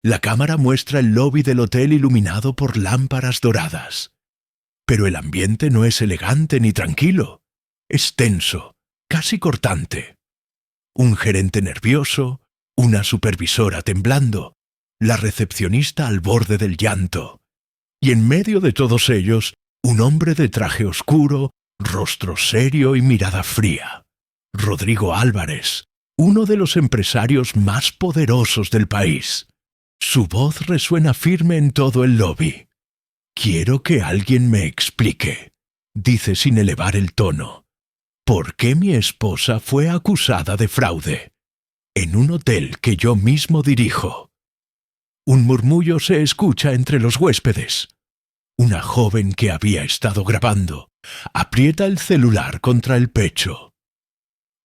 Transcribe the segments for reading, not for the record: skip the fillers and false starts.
La cámara muestra el lobby del hotel iluminado por lámparas doradas. Pero el ambiente no es elegante ni tranquilo. Es tenso, casi cortante. Un gerente nervioso, una supervisora temblando, la recepcionista al borde del llanto. Y en medio de todos ellos, un hombre de traje oscuro, rostro serio y mirada fría. Rodrigo Álvarez, uno de los empresarios más poderosos del país. Su voz resuena firme en todo el lobby. «Quiero que alguien me explique», dice sin elevar el tono, «por qué mi esposa fue acusada de fraude en un hotel que yo mismo dirijo». Un murmullo se escucha entre los huéspedes. Una joven que había estado grabando aprieta el celular contra el pecho.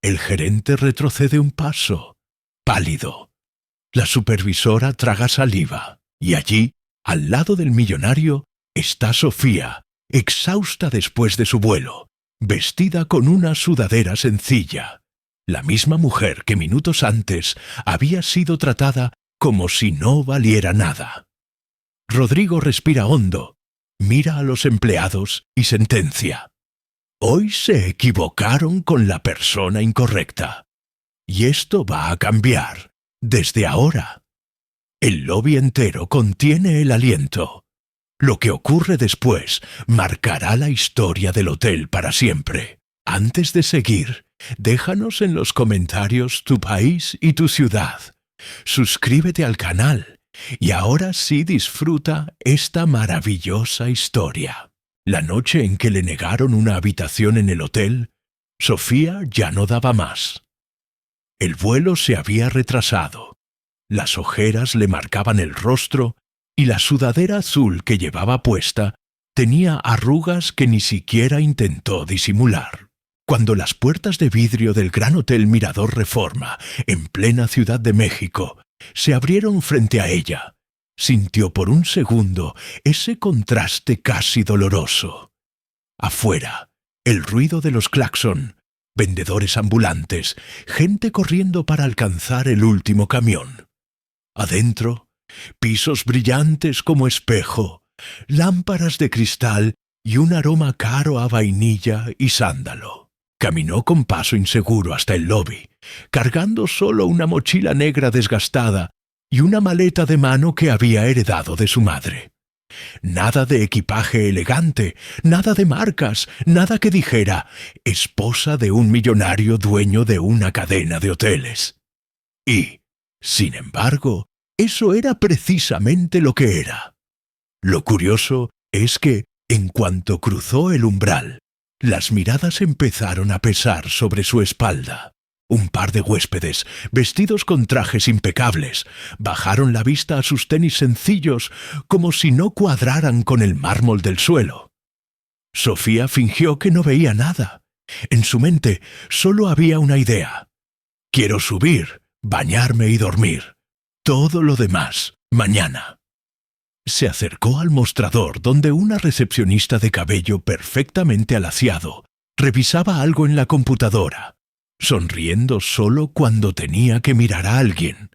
El gerente retrocede un paso, pálido. La supervisora traga saliva, y allí, al lado del millonario, está Sofía, exhausta después de su vuelo, vestida con una sudadera sencilla. La misma mujer que minutos antes había sido tratada como si no valiera nada. Rodrigo respira hondo, mira a los empleados y sentencia. Hoy se equivocaron con la persona incorrecta. Y esto va a cambiar, desde ahora. El lobby entero contiene el aliento. Lo que ocurre después marcará la historia del hotel para siempre. Antes de seguir, déjanos en los comentarios tu país y tu ciudad. Suscríbete al canal y ahora sí disfruta esta maravillosa historia. La noche en que le negaron una habitación en el hotel, Sofía ya no daba más. El vuelo se había retrasado. Las ojeras le marcaban el rostro y la sudadera azul que llevaba puesta tenía arrugas que ni siquiera intentó disimular. Cuando las puertas de vidrio del Gran Hotel Mirador Reforma, en plena Ciudad de México, se abrieron frente a ella, sintió por un segundo ese contraste casi doloroso. Afuera, el ruido de los claxon, vendedores ambulantes, gente corriendo para alcanzar el último camión. Adentro, pisos brillantes como espejo, lámparas de cristal y un aroma caro a vainilla y sándalo. Caminó con paso inseguro hasta el lobby, cargando solo una mochila negra desgastada y una maleta de mano que había heredado de su madre. Nada de equipaje elegante, nada de marcas, nada que dijera esposa de un millonario dueño de una cadena de hoteles. Y, sin embargo, eso era precisamente lo que era. Lo curioso es que, en cuanto cruzó el umbral, las miradas empezaron a pesar sobre su espalda. Un par de huéspedes, vestidos con trajes impecables, bajaron la vista a sus tenis sencillos como si no cuadraran con el mármol del suelo. Sofía fingió que no veía nada. En su mente solo había una idea. Quiero subir, bañarme y dormir. Todo lo demás, mañana. Se acercó al mostrador donde una recepcionista de cabello perfectamente alaciado revisaba algo en la computadora, sonriendo solo cuando tenía que mirar a alguien.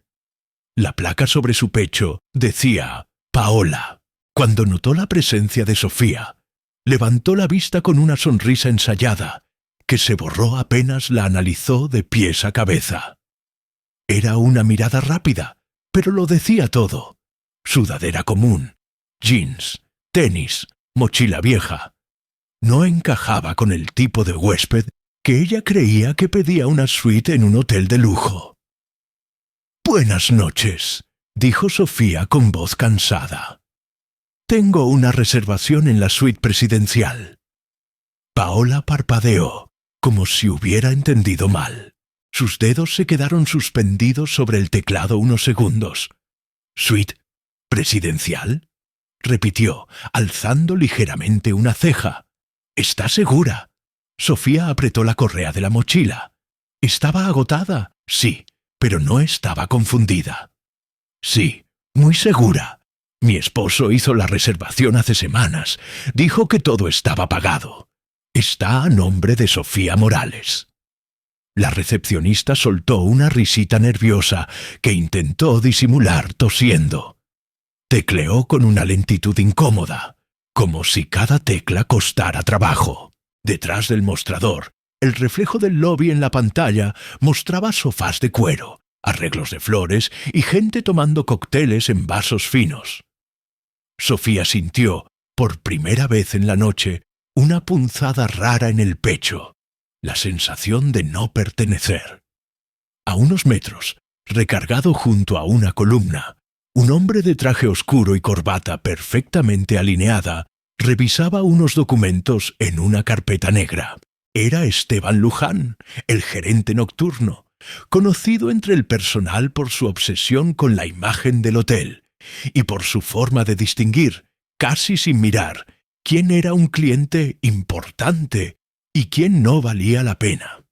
La placa sobre su pecho decía Paola. Cuando notó la presencia de Sofía, levantó la vista con una sonrisa ensayada, que se borró apenas la analizó de pies a cabeza. Era una mirada rápida, pero lo decía todo. Sudadera común, jeans, tenis, mochila vieja. No encajaba con el tipo de huésped que ella creía que pedía una suite en un hotel de lujo. «Buenas noches», dijo Sofía con voz cansada. «Tengo una reservación en la suite presidencial». Paola parpadeó, como si hubiera entendido mal. Sus dedos se quedaron suspendidos sobre el teclado unos segundos. «¿Suite presidencial?», repitió, alzando ligeramente una ceja. «¿Está segura?». Sofía apretó la correa de la mochila. «¿Estaba agotada?». «Sí, pero no estaba confundida». «Sí, muy segura. Mi esposo hizo la reservación hace semanas. Dijo que todo estaba pagado. Está a nombre de Sofía Morales». La recepcionista soltó una risita nerviosa que intentó disimular tosiendo. Tecleó con una lentitud incómoda, como si cada tecla costara trabajo. Detrás del mostrador, el reflejo del lobby en la pantalla mostraba sofás de cuero, arreglos de flores y gente tomando cócteles en vasos finos. Sofía sintió, por primera vez en la noche, una punzada rara en el pecho, la sensación de no pertenecer. A unos metros, recargado junto a una columna, un hombre de traje oscuro y corbata perfectamente alineada revisaba unos documentos en una carpeta negra. Era Esteban Luján, el gerente nocturno, conocido entre el personal por su obsesión con la imagen del hotel y por su forma de distinguir, casi sin mirar, quién era un cliente importante y quién no valía la pena.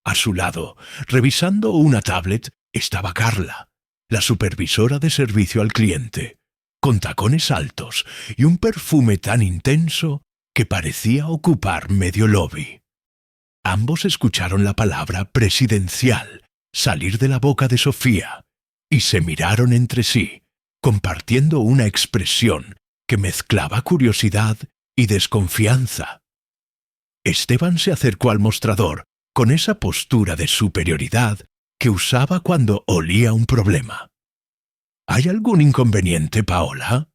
A su lado, revisando una tablet, estaba Carla, la supervisora de servicio al cliente, con tacones altos y un perfume tan intenso que parecía ocupar medio lobby. Ambos escucharon la palabra presidencial salir de la boca de Sofía y se miraron entre sí, compartiendo una expresión que mezclaba curiosidad y desconfianza. Esteban se acercó al mostrador con esa postura de superioridad que usaba cuando olía un problema. ¿Hay algún inconveniente, Paola?,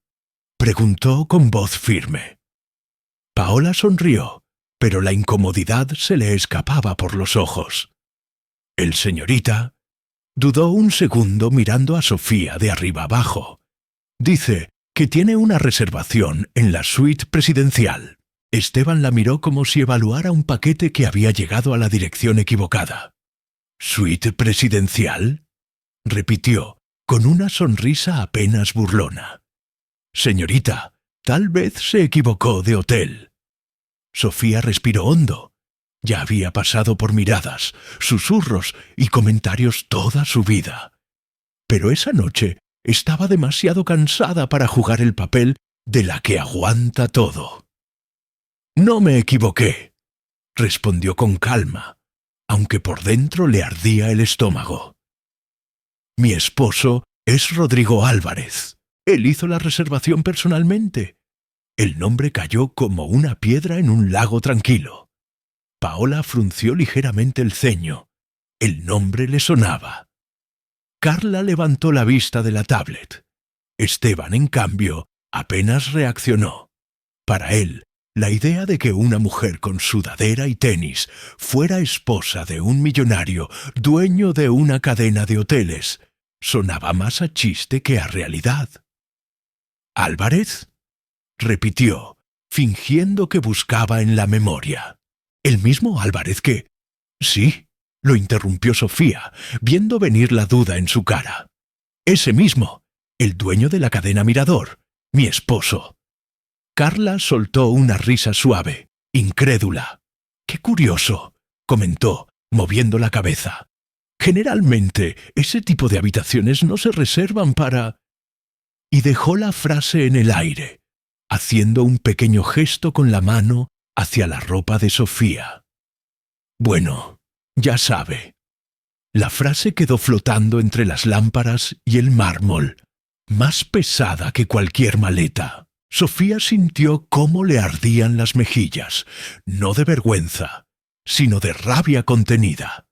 preguntó con voz firme. Paola sonrió, pero la incomodidad se le escapaba por los ojos. El señorita dudó un segundo mirando a Sofía de arriba abajo. Dice que tiene una reservación en la suite presidencial. Esteban la miró como si evaluara un paquete que había llegado a la dirección equivocada. ¿Suite presidencial?, repitió, con una sonrisa apenas burlona. Señorita, tal vez se equivocó de hotel. Sofía respiró hondo. Ya había pasado por miradas, susurros y comentarios toda su vida. Pero esa noche estaba demasiado cansada para jugar el papel de la que aguanta todo. «No me equivoqué», respondió con calma, aunque por dentro le ardía el estómago. «Mi esposo es Rodrigo Álvarez. Él hizo la reservación personalmente». El nombre cayó como una piedra en un lago tranquilo. Paola frunció ligeramente el ceño. El nombre le sonaba. Carla levantó la vista de la tablet. Esteban, en cambio, apenas reaccionó. Para él, la idea de que una mujer con sudadera y tenis fuera esposa de un millonario dueño de una cadena de hoteles sonaba más a chiste que a realidad. ¿Álvarez?, repitió, fingiendo que buscaba en la memoria. ¿El mismo Álvarez que...? Sí, lo interrumpió Sofía, viendo venir la duda en su cara. Ese mismo, el dueño de la cadena Mirador, mi esposo. Carla soltó una risa suave, incrédula. «Qué curioso», comentó, moviendo la cabeza. «Generalmente, ese tipo de habitaciones no se reservan para...» Y dejó la frase en el aire, haciendo un pequeño gesto con la mano hacia la ropa de Sofía. «Bueno, ya sabe». La frase quedó flotando entre las lámparas y el mármol, más pesada que cualquier maleta. Sofía sintió cómo le ardían las mejillas, no de vergüenza, sino de rabia contenida.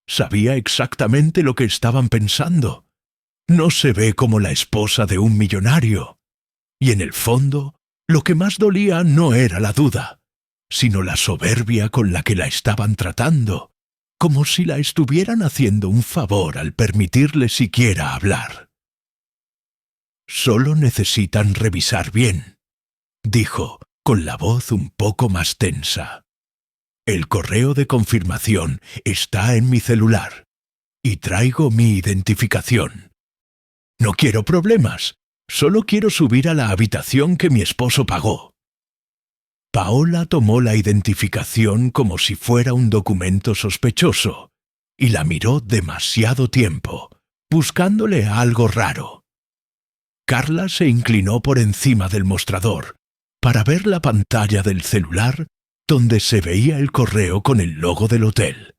Sabía exactamente lo que estaban pensando. No se ve como la esposa de un millonario. Y en el fondo, lo que más dolía no era la duda, sino la soberbia con la que la estaban tratando, como si la estuvieran haciendo un favor al permitirle siquiera hablar. «Solo necesitan revisar bien», dijo, con la voz un poco más tensa. «El correo de confirmación está en mi celular, y traigo mi identificación. No quiero problemas, solo quiero subir a la habitación que mi esposo pagó». Paola tomó la identificación como si fuera un documento sospechoso, y la miró demasiado tiempo, buscándole algo raro. Carla se inclinó por encima del mostrador para ver la pantalla del celular donde se veía el correo con el logo del hotel.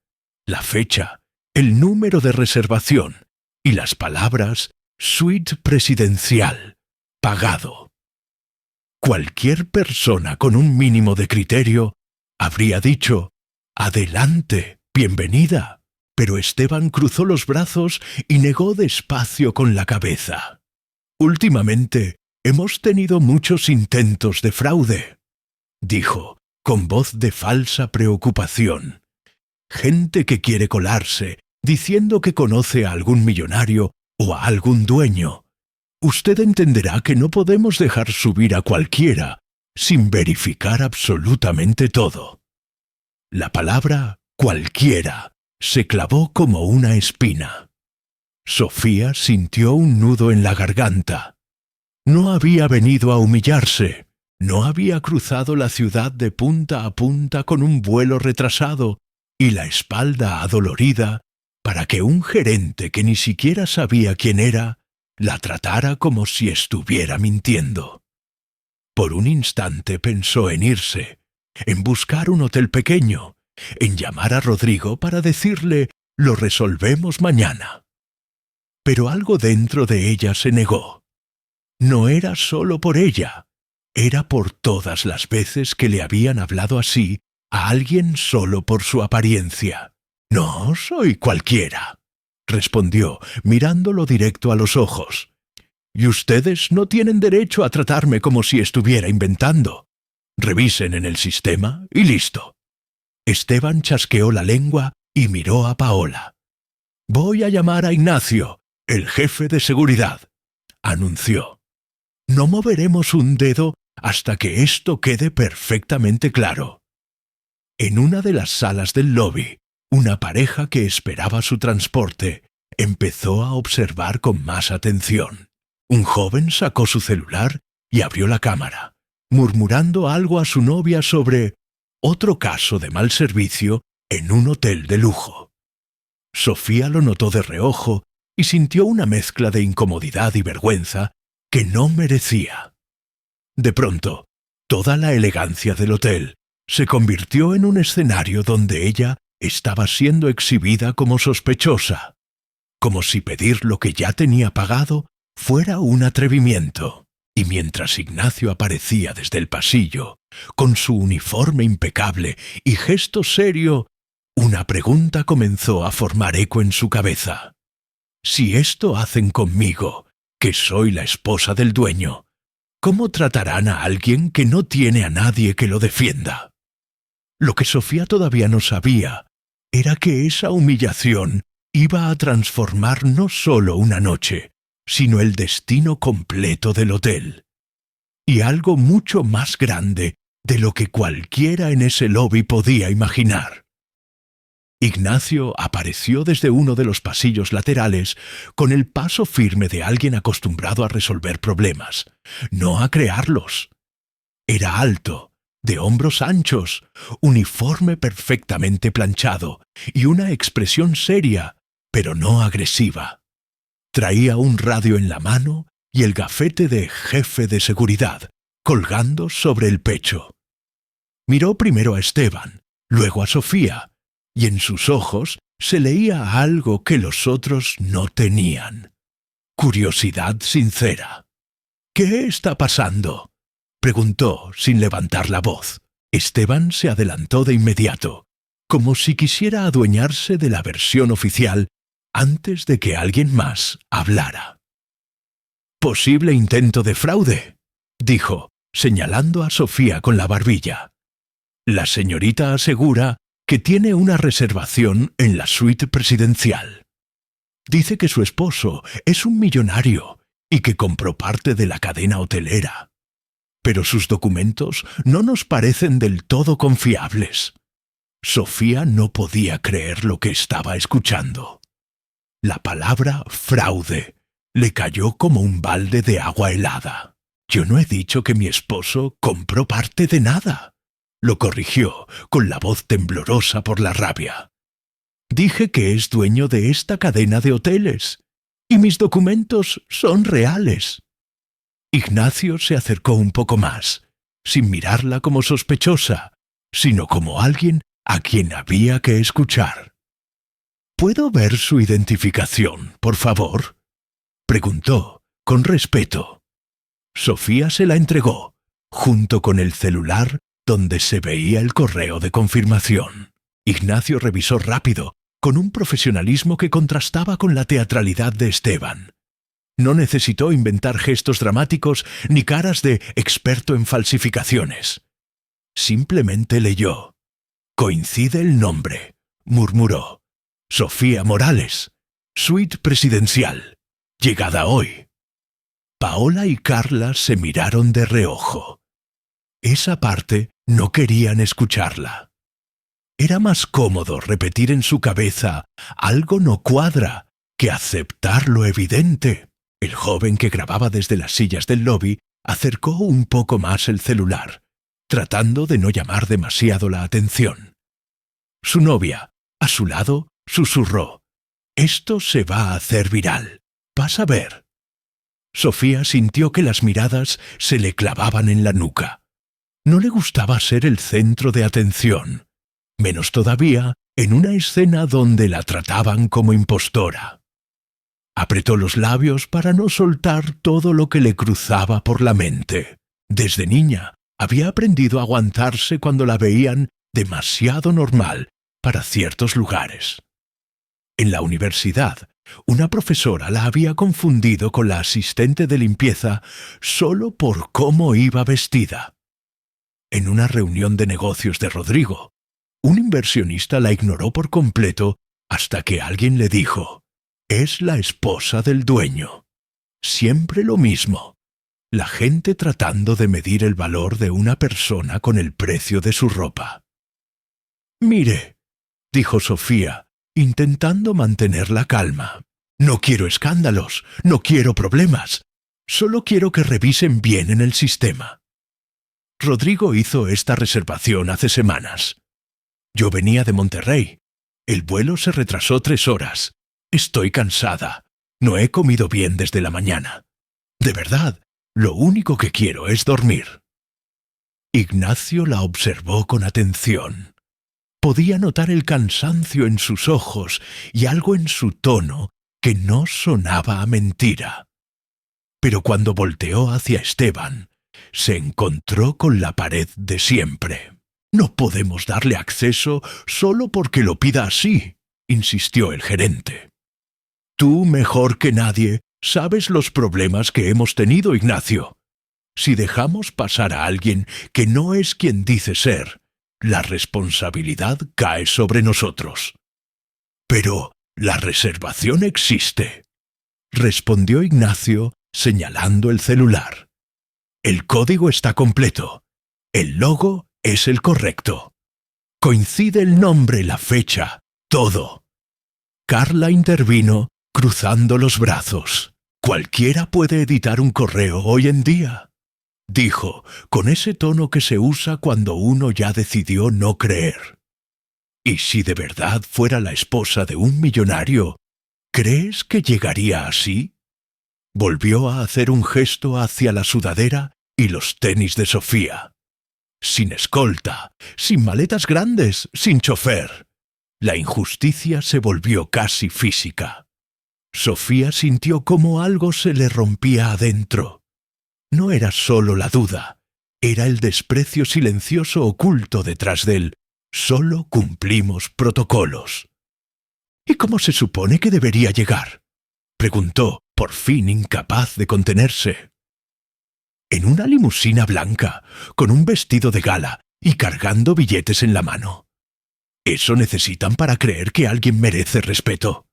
la fecha, el número de reservación y las palabras suite presidencial, pagado. Cualquier persona con un mínimo de criterio habría dicho, adelante, bienvenida, pero Esteban cruzó los brazos y negó despacio con la cabeza. Últimamente hemos tenido muchos intentos de fraude, dijo, con voz de falsa preocupación. Gente que quiere colarse, diciendo que conoce a algún millonario o a algún dueño. Usted entenderá que no podemos dejar subir a cualquiera sin verificar absolutamente todo. La palabra cualquiera se clavó como una espina. Sofía sintió un nudo en la garganta. No había venido a humillarse, no había cruzado la ciudad de punta a punta con un vuelo retrasado y la espalda adolorida para que un gerente que ni siquiera sabía quién era la tratara como si estuviera mintiendo. Por un instante pensó en irse, en buscar un hotel pequeño, en llamar a Rodrigo para decirle «lo resolvemos mañana». Pero algo dentro de ella se negó. No era solo por ella, era por todas las veces que le habían hablado así a alguien solo por su apariencia. «No soy cualquiera», respondió, mirándolo directo a los ojos. «Y ustedes no tienen derecho a tratarme como si estuviera inventando. Revisen en el sistema y listo». Esteban chasqueó la lengua y miró a Paola. «Voy a llamar a Ignacio, el jefe de seguridad», anunció. «No moveremos un dedo hasta que esto quede perfectamente claro». En una de las salas del lobby, una pareja que esperaba su transporte empezó a observar con más atención. Un joven sacó su celular y abrió la cámara, murmurando algo a su novia sobre otro caso de mal servicio en un hotel de lujo. Sofía lo notó de reojo y sintió una mezcla de incomodidad y vergüenza que no merecía. De pronto, toda la elegancia del hotel se convirtió en un escenario donde ella estaba siendo exhibida como sospechosa, como si pedir lo que ya tenía pagado fuera un atrevimiento. Y mientras Ignacio aparecía desde el pasillo, con su uniforme impecable y gesto serio, una pregunta comenzó a formar eco en su cabeza. Si esto hacen conmigo, que soy la esposa del dueño, ¿cómo tratarán a alguien que no tiene a nadie que lo defienda? Lo que Sofía todavía no sabía era que esa humillación iba a transformar no solo una noche, sino el destino completo del hotel. Y algo mucho más grande de lo que cualquiera en ese lobby podía imaginar. Ignacio apareció desde uno de los pasillos laterales con el paso firme de alguien acostumbrado a resolver problemas, no a crearlos. Era alto, de hombros anchos, uniforme perfectamente planchado y una expresión seria, pero no agresiva. Traía un radio en la mano y el gafete de jefe de seguridad colgando sobre el pecho. Miró primero a Esteban, luego a Sofía, y en sus ojos se leía algo que los otros no tenían. Curiosidad sincera. «¿Qué está pasando?», preguntó sin levantar la voz. Esteban se adelantó de inmediato, como si quisiera adueñarse de la versión oficial antes de que alguien más hablara. «Posible intento de fraude», dijo, señalando a Sofía con la barbilla. «La señorita asegura que tiene una reservación en la suite presidencial. Dice que su esposo es un millonario y que compró parte de la cadena hotelera. Pero sus documentos no nos parecen del todo confiables». Sofía no podía creer lo que estaba escuchando. La palabra fraude le cayó como un balde de agua helada. «Yo no he dicho que mi esposo compró parte de nada», lo corrigió con la voz temblorosa por la rabia. «Dije que es dueño de esta cadena de hoteles, y mis documentos son reales». Ignacio se acercó un poco más, sin mirarla como sospechosa, sino como alguien a quien había que escuchar. ¿Puedo ver su identificación, por favor?», preguntó, con respeto. Sofía se la entregó, junto con el celular donde se veía el correo de confirmación. Ignacio revisó rápido, con un profesionalismo que contrastaba con la teatralidad de Esteban. No necesitó inventar gestos dramáticos ni caras de experto en falsificaciones. Simplemente leyó. «Coincide el nombre», murmuró. «Sofía Morales, suite presidencial, llegada hoy». Paola y Carla se miraron de reojo. Esa parte no querían escucharla. Era más cómodo repetir en su cabeza «algo no cuadra» que aceptar lo evidente. El joven que grababa desde las sillas del lobby acercó un poco más el celular, tratando de no llamar demasiado la atención. Su novia, a su lado, susurró: «Esto se va a hacer viral. Vas a ver». Sofía sintió que las miradas se le clavaban en la nuca. No le gustaba ser el centro de atención, menos todavía en una escena donde la trataban como impostora. Apretó los labios para no soltar todo lo que le cruzaba por la mente. Desde niña había aprendido a aguantarse cuando la veían demasiado normal para ciertos lugares. En la universidad, una profesora la había confundido con la asistente de limpieza solo por cómo iba vestida. En una reunión de negocios de Rodrigo, un inversionista la ignoró por completo hasta que alguien le dijo: «Es la esposa del dueño». Siempre lo mismo. La gente tratando de medir el valor de una persona con el precio de su ropa. «Mire», dijo Sofía, intentando mantener la calma. «No quiero escándalos, no quiero problemas. Solo quiero que revisen bien en el sistema. Rodrigo hizo esta reservación hace semanas. Yo venía de Monterrey. El vuelo se retrasó 3 horas. Estoy cansada. No he comido bien desde la mañana. De verdad, lo único que quiero es dormir». Ignacio la observó con atención. Podía notar el cansancio en sus ojos y algo en su tono que no sonaba a mentira. Pero cuando volteó hacia Esteban, se encontró con la pared de siempre. «No podemos darle acceso solo porque lo pida así», insistió el gerente. «Tú, mejor que nadie, sabes los problemas que hemos tenido, Ignacio. Si dejamos pasar a alguien que no es quien dice ser, la responsabilidad cae sobre nosotros». «Pero la reservación existe», respondió Ignacio señalando el celular. «El código está completo. El logo es el correcto. Coincide el nombre, la fecha, todo». Carla intervino, cruzando los brazos. «Cualquiera puede editar un correo hoy en día», dijo, con ese tono que se usa cuando uno ya decidió no creer. «¿Y si de verdad fuera la esposa de un millonario, crees que llegaría así?». Volvió a hacer un gesto hacia la sudadera y los tenis de Sofía. «Sin escolta, sin maletas grandes, sin chofer». La injusticia se volvió casi física. Sofía sintió como algo se le rompía adentro. No era solo la duda, era el desprecio silencioso oculto detrás del «solo cumplimos protocolos». «¿Y cómo se supone que debería llegar?», preguntó, por fin incapaz de contenerse. «En una limusina blanca, con un vestido de gala y cargando billetes en la mano. Eso necesitan para creer que alguien merece respeto».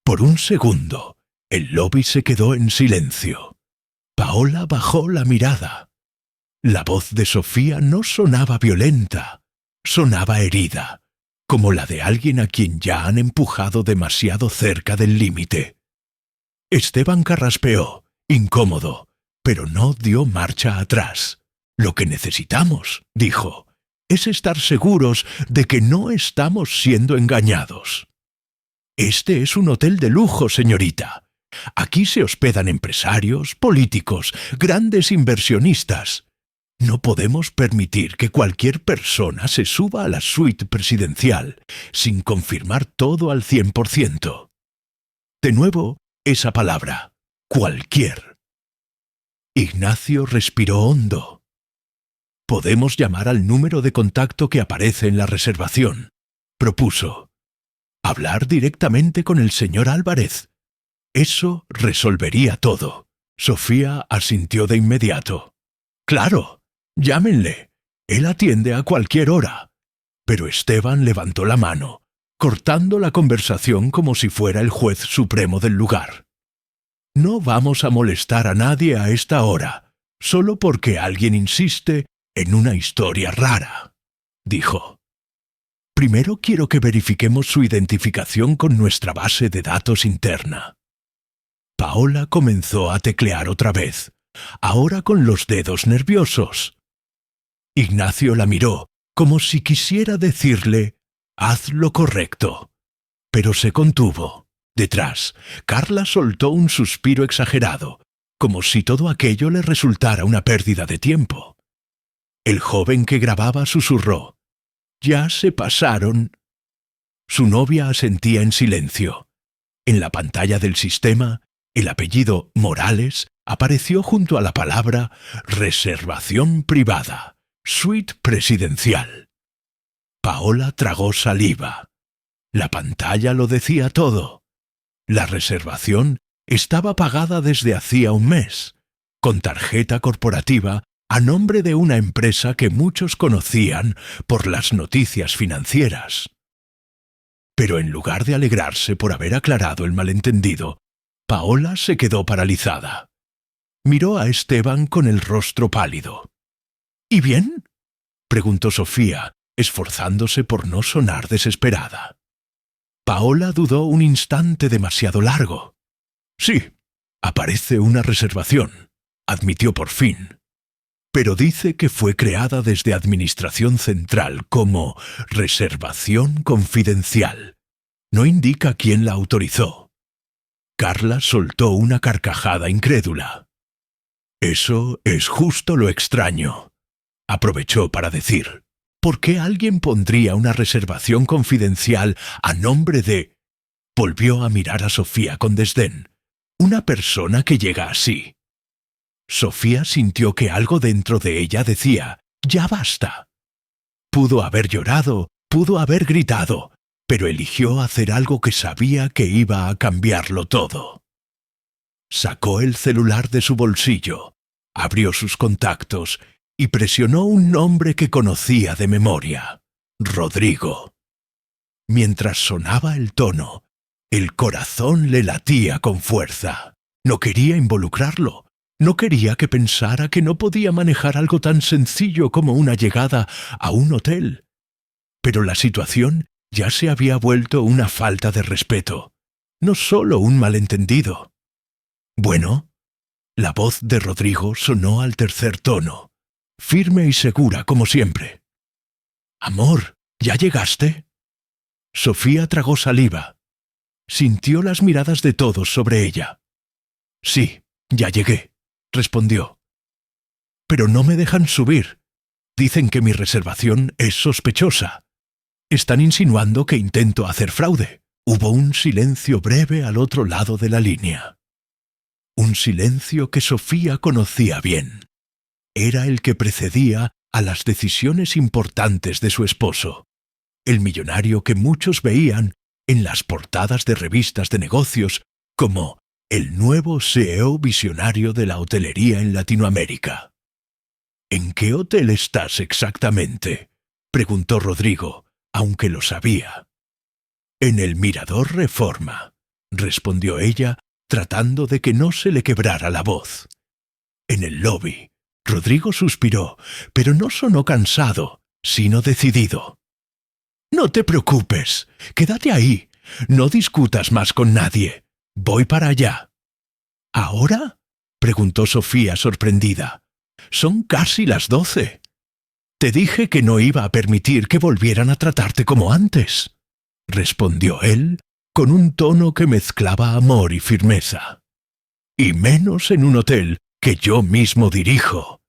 Por un segundo, el lobby se quedó en silencio. Paola bajó la mirada. La voz de Sofía no sonaba violenta, sonaba herida, como la de alguien a quien ya han empujado demasiado cerca del límite. Esteban carraspeó, incómodo, pero no dio marcha atrás. «Lo que necesitamos», dijo, «es estar seguros de que no estamos siendo engañados. Este es un hotel de lujo, señorita. Aquí se hospedan empresarios, políticos, grandes inversionistas. No podemos permitir que cualquier persona se suba a la suite presidencial sin confirmar todo al 100%. De nuevo, esa palabra, cualquier. Ignacio respiró hondo. «Podemos llamar al número de contacto que aparece en la reservación», propuso. «Hablar directamente con el señor Álvarez. Eso resolvería todo». Sofía asintió de inmediato. «Claro, llámenle. Él atiende a cualquier hora». Pero Esteban levantó la mano, cortando la conversación como si fuera el juez supremo del lugar. «No vamos a molestar a nadie a esta hora, solo porque alguien insiste en una historia rara», dijo. «Primero quiero que verifiquemos su identificación con nuestra base de datos interna». Paola comenzó a teclear otra vez, ahora con los dedos nerviosos. Ignacio la miró, como si quisiera decirle, «Haz lo correcto», pero se contuvo. Detrás, Carla soltó un suspiro exagerado, como si todo aquello le resultara una pérdida de tiempo. El joven que grababa susurró, «Ya se pasaron». Su novia asentía en silencio. En la pantalla del sistema, el apellido Morales apareció junto a la palabra «reservación privada, suite presidencial». Paola tragó saliva. La pantalla lo decía todo. La reservación estaba pagada desde hacía un mes, con tarjeta corporativa a nombre de una empresa que muchos conocían por las noticias financieras. Pero en lugar de alegrarse por haber aclarado el malentendido, Paola se quedó paralizada. Miró a Esteban con el rostro pálido. «¿Y bien?», preguntó Sofía, esforzándose por no sonar desesperada. Paola dudó un instante demasiado largo. «Sí, aparece una reservación», admitió por fin. «Pero dice que fue creada desde Administración Central como reservación confidencial. No indica quién la autorizó». Carla soltó una carcajada incrédula. «Eso es justo lo extraño», aprovechó para decir. «¿Por qué alguien pondría una reservación confidencial a nombre de...?» Volvió a mirar a Sofía con desdén. «Una persona que llega así». Sofía sintió que algo dentro de ella decía, «Ya basta». Pudo haber llorado, pudo haber gritado, pero eligió hacer algo que sabía que iba a cambiarlo todo. Sacó el celular de su bolsillo, abrió sus contactos y presionó un nombre que conocía de memoria, Rodrigo. Mientras sonaba el tono, el corazón le latía con fuerza. No quería involucrarlo, no quería que pensara que no podía manejar algo tan sencillo como una llegada a un hotel. Pero la situación ya se había vuelto una falta de respeto, no solo un malentendido. «Bueno», la voz de Rodrigo sonó al tercer tono, firme y segura como siempre. «Amor, ¿ya llegaste?» Sofía tragó saliva. Sintió las miradas de todos sobre ella. «Sí, ya llegué», respondió. «Pero no me dejan subir. Dicen que mi reservación es sospechosa. Están insinuando que intento hacer fraude». Hubo un silencio breve al otro lado de la línea. Un silencio que Sofía conocía bien. Era el que precedía a las decisiones importantes de su esposo, el millonario que muchos veían en las portadas de revistas de negocios como el nuevo CEO visionario de la hotelería en Latinoamérica. «¿En qué hotel estás exactamente?», preguntó Rodrigo, aunque lo sabía. «En el Mirador Reforma», respondió ella, tratando de que no se le quebrara la voz. En el lobby, Rodrigo suspiró, pero no sonó cansado, sino decidido. «No te preocupes, quédate ahí, no discutas más con nadie. Voy para allá». «¿Ahora?», preguntó Sofía sorprendida. «Son casi las 12. Te dije que no iba a permitir que volvieran a tratarte como antes», respondió él con un tono que mezclaba amor y firmeza. «Y menos en un hotel que yo mismo dirijo».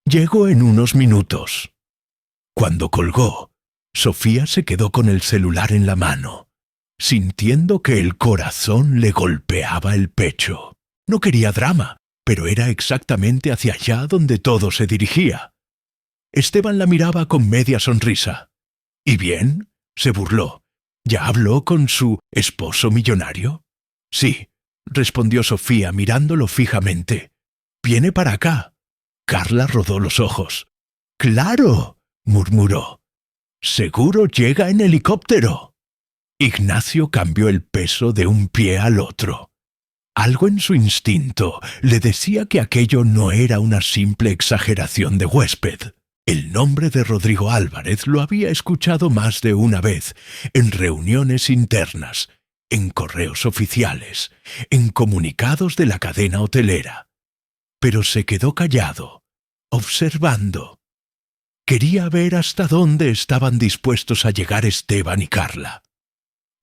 Llego en unos minutos. Cuando colgó, Sofía se quedó con el celular en la mano, sintiendo que el corazón le golpeaba el pecho. No quería drama, pero era exactamente hacia allá donde todo se dirigía. Esteban la miraba con media sonrisa. ¿Y bien?, se burló. ¿Ya habló con su esposo millonario? Sí, respondió Sofía mirándolo fijamente. Viene para acá. Carla rodó los ojos. ¡Claro!, murmuró. Seguro llega en helicóptero. Ignacio cambió el peso de un pie al otro. Algo en su instinto le decía que aquello no era una simple exageración de huésped. El nombre de Rodrigo Álvarez lo había escuchado más de una vez, en reuniones internas, en correos oficiales, en comunicados de la cadena hotelera. Pero se quedó callado, observando. Quería ver hasta dónde estaban dispuestos a llegar Esteban y Carla.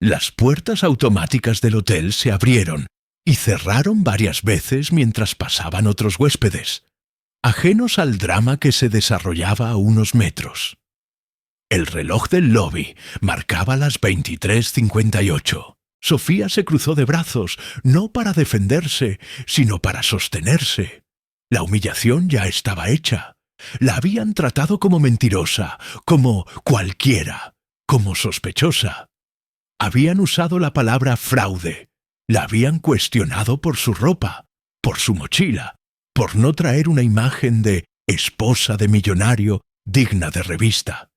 Las puertas automáticas del hotel se abrieron y cerraron varias veces mientras pasaban otros huéspedes, ajenos al drama que se desarrollaba a unos metros. El reloj del lobby marcaba las 23:58. Sofía se cruzó de brazos, no para defenderse, sino para sostenerse. La humillación ya estaba hecha. La habían tratado como mentirosa, como cualquiera, como sospechosa. Habían usado la palabra fraude. La habían cuestionado por su ropa, por su mochila, por no traer una imagen de esposa de millonario digna de revista.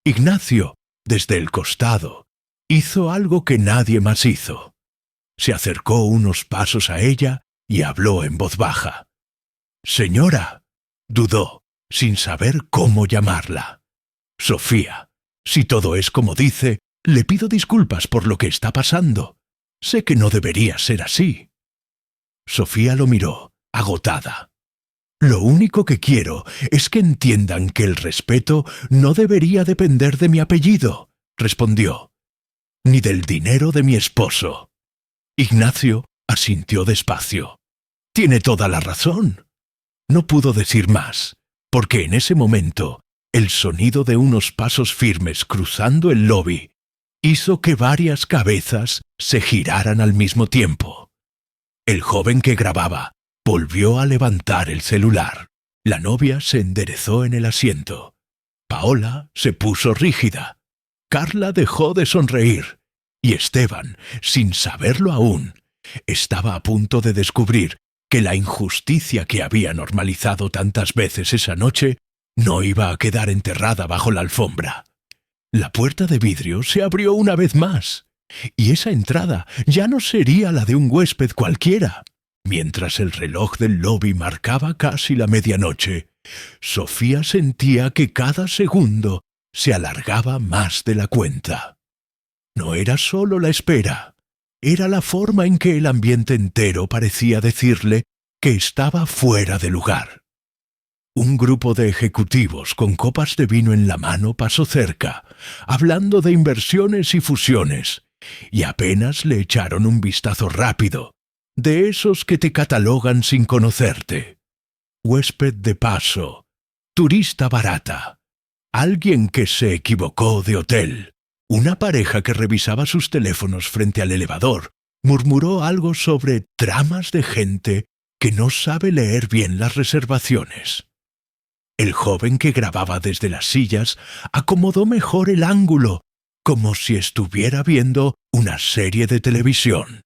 Ignacio, desde el costado, hizo algo que nadie más hizo. Se acercó unos pasos a ella y habló en voz baja. «Señora», dudó, sin saber cómo llamarla. «Sofía, si todo es como dice, le pido disculpas por lo que está pasando. Sé que no debería ser así». Sofía lo miró, agotada. «Lo único que quiero es que entiendan que el respeto no debería depender de mi apellido», respondió, «ni del dinero de mi esposo». Ignacio asintió despacio. «Tiene toda la razón». No pudo decir más, porque en ese momento el sonido de unos pasos firmes cruzando el lobby hizo que varias cabezas se giraran al mismo tiempo. El joven que grababa volvió a levantar el celular. La novia se enderezó en el asiento. Paola se puso rígida. Carla dejó de sonreír. Y Esteban, sin saberlo aún, estaba a punto de descubrir que la injusticia que había normalizado tantas veces esa noche no iba a quedar enterrada bajo la alfombra. La puerta de vidrio se abrió una vez más, y esa entrada ya no sería la de un huésped cualquiera. Mientras el reloj del lobby marcaba casi la medianoche, Sofía sentía que cada segundo se alargaba más de la cuenta. No era solo la espera, era la forma en que el ambiente entero parecía decirle que estaba fuera de lugar. Un grupo de ejecutivos con copas de vino en la mano pasó cerca, hablando de inversiones y fusiones, y apenas le echaron un vistazo rápido, de esos que te catalogan sin conocerte. Huésped de paso, turista barata, alguien que se equivocó de hotel. Una pareja que revisaba sus teléfonos frente al elevador murmuró algo sobre tramas de gente que no sabe leer bien las reservaciones. El joven que grababa desde las sillas acomodó mejor el ángulo, como si estuviera viendo una serie de televisión.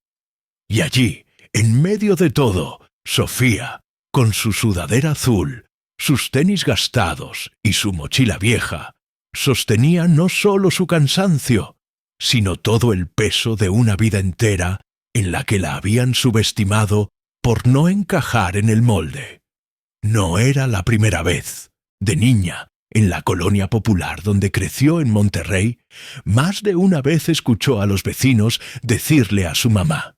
Y allí, en medio de todo, Sofía, con su sudadera azul, sus tenis gastados y su mochila vieja, sostenía no solo su cansancio, sino todo el peso de una vida entera en la que la habían subestimado por no encajar en el molde. No era la primera vez. De niña, en la colonia popular donde creció en Monterrey, más de una vez escuchó a los vecinos decirle a su mamá: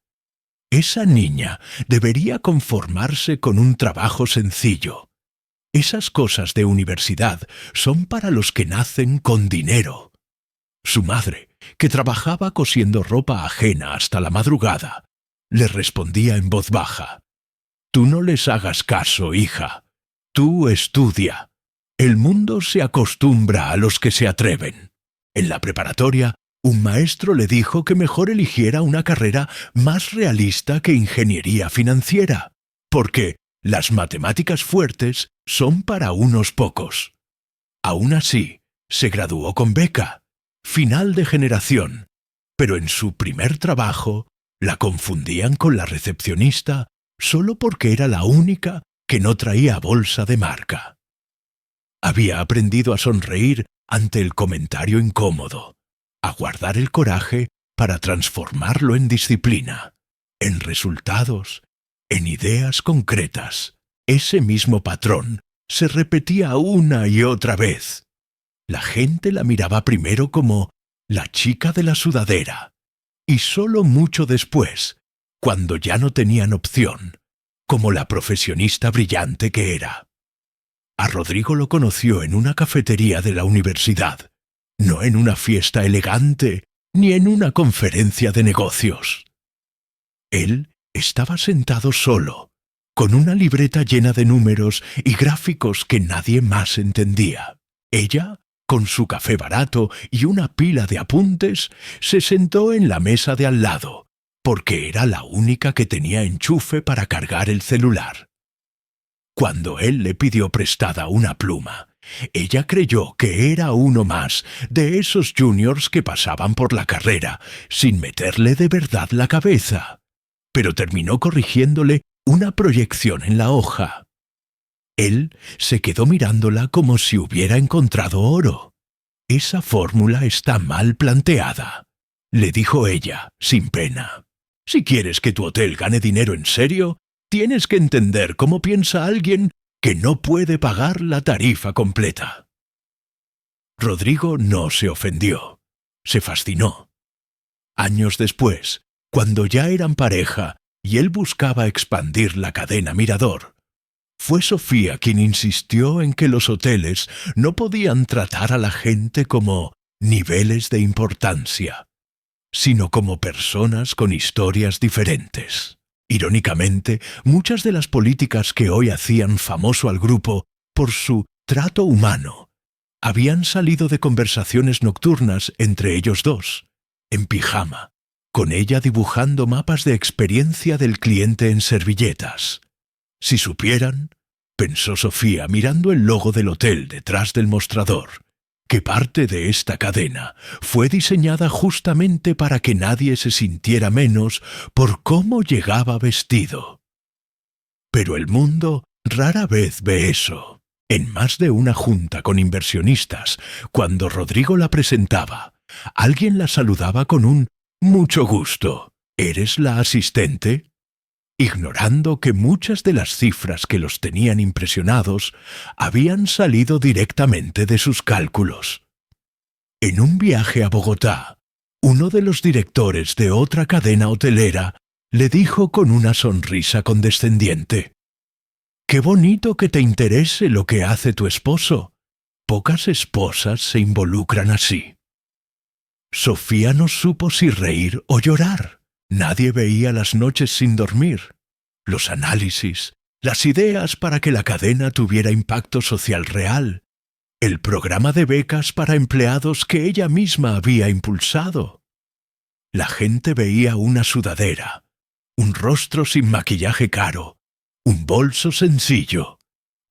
«Esa niña debería conformarse con un trabajo sencillo. Esas cosas de universidad son para los que nacen con dinero». Su madre, que trabajaba cosiendo ropa ajena hasta la madrugada, le respondía en voz baja: «Tú no les hagas caso, hija. Tú estudia. El mundo se acostumbra a los que se atreven. En la preparatoria, un maestro le dijo que mejor eligiera una carrera más realista que ingeniería financiera, porque las matemáticas fuertes son para unos pocos. Aún así, se graduó con beca, final de generación, pero en su primer trabajo la confundían con la recepcionista solo porque era la única que no traía bolsa de marca. Había aprendido a sonreír ante el comentario incómodo, a guardar el coraje para transformarlo en disciplina, en resultados, en ideas concretas. Ese mismo patrón se repetía una y otra vez. La gente la miraba primero como la chica de la sudadera, y solo mucho después, cuando ya no tenían opción, como la profesionista brillante que era. A Rodrigo lo conoció en una cafetería de la universidad, no en una fiesta elegante ni en una conferencia de negocios. Él estaba sentado solo, con una libreta llena de números y gráficos que nadie más entendía. Ella, con su café barato y una pila de apuntes, se sentó en la mesa de al lado, porque era la única que tenía enchufe para cargar el celular. Cuando él le pidió prestada una pluma, ella creyó que era uno más de esos juniors que pasaban por la carrera sin meterle de verdad la cabeza, pero terminó corrigiéndole una proyección en la hoja. Él se quedó mirándola como si hubiera encontrado oro. «Esa fórmula está mal planteada», le dijo ella, sin pena. «Si quieres que tu hotel gane dinero en serio, tienes que entender cómo piensa alguien que no puede pagar la tarifa completa». Rodrigo no se ofendió, se fascinó. Años después, cuando ya eran pareja y él buscaba expandir la cadena Mirador, fue Sofía quien insistió en que los hoteles no podían tratar a la gente como niveles de importancia, sino como personas con historias diferentes. Irónicamente, muchas de las políticas que hoy hacían famoso al grupo por su trato humano habían salido de conversaciones nocturnas entre ellos dos, en pijama, con ella dibujando mapas de experiencia del cliente en servilletas. Si supieran, pensó Sofía mirando el logo del hotel detrás del mostrador, que parte de esta cadena fue diseñada justamente para que nadie se sintiera menos por cómo llegaba vestido. Pero el mundo rara vez ve eso. En más de una junta con inversionistas, cuando Rodrigo la presentaba, alguien la saludaba con un «mucho gusto, ¿eres la asistente?», ignorando que muchas de las cifras que los tenían impresionados habían salido directamente de sus cálculos. En un viaje a Bogotá, uno de los directores de otra cadena hotelera le dijo con una sonrisa condescendiente: «Qué bonito que te interese lo que hace tu esposo. Pocas esposas se involucran así». Sofía no supo si reír o llorar. Nadie veía las noches sin dormir, los análisis, las ideas para que la cadena tuviera impacto social real, el programa de becas para empleados que ella misma había impulsado. La gente veía una sudadera, un rostro sin maquillaje caro, un bolso sencillo,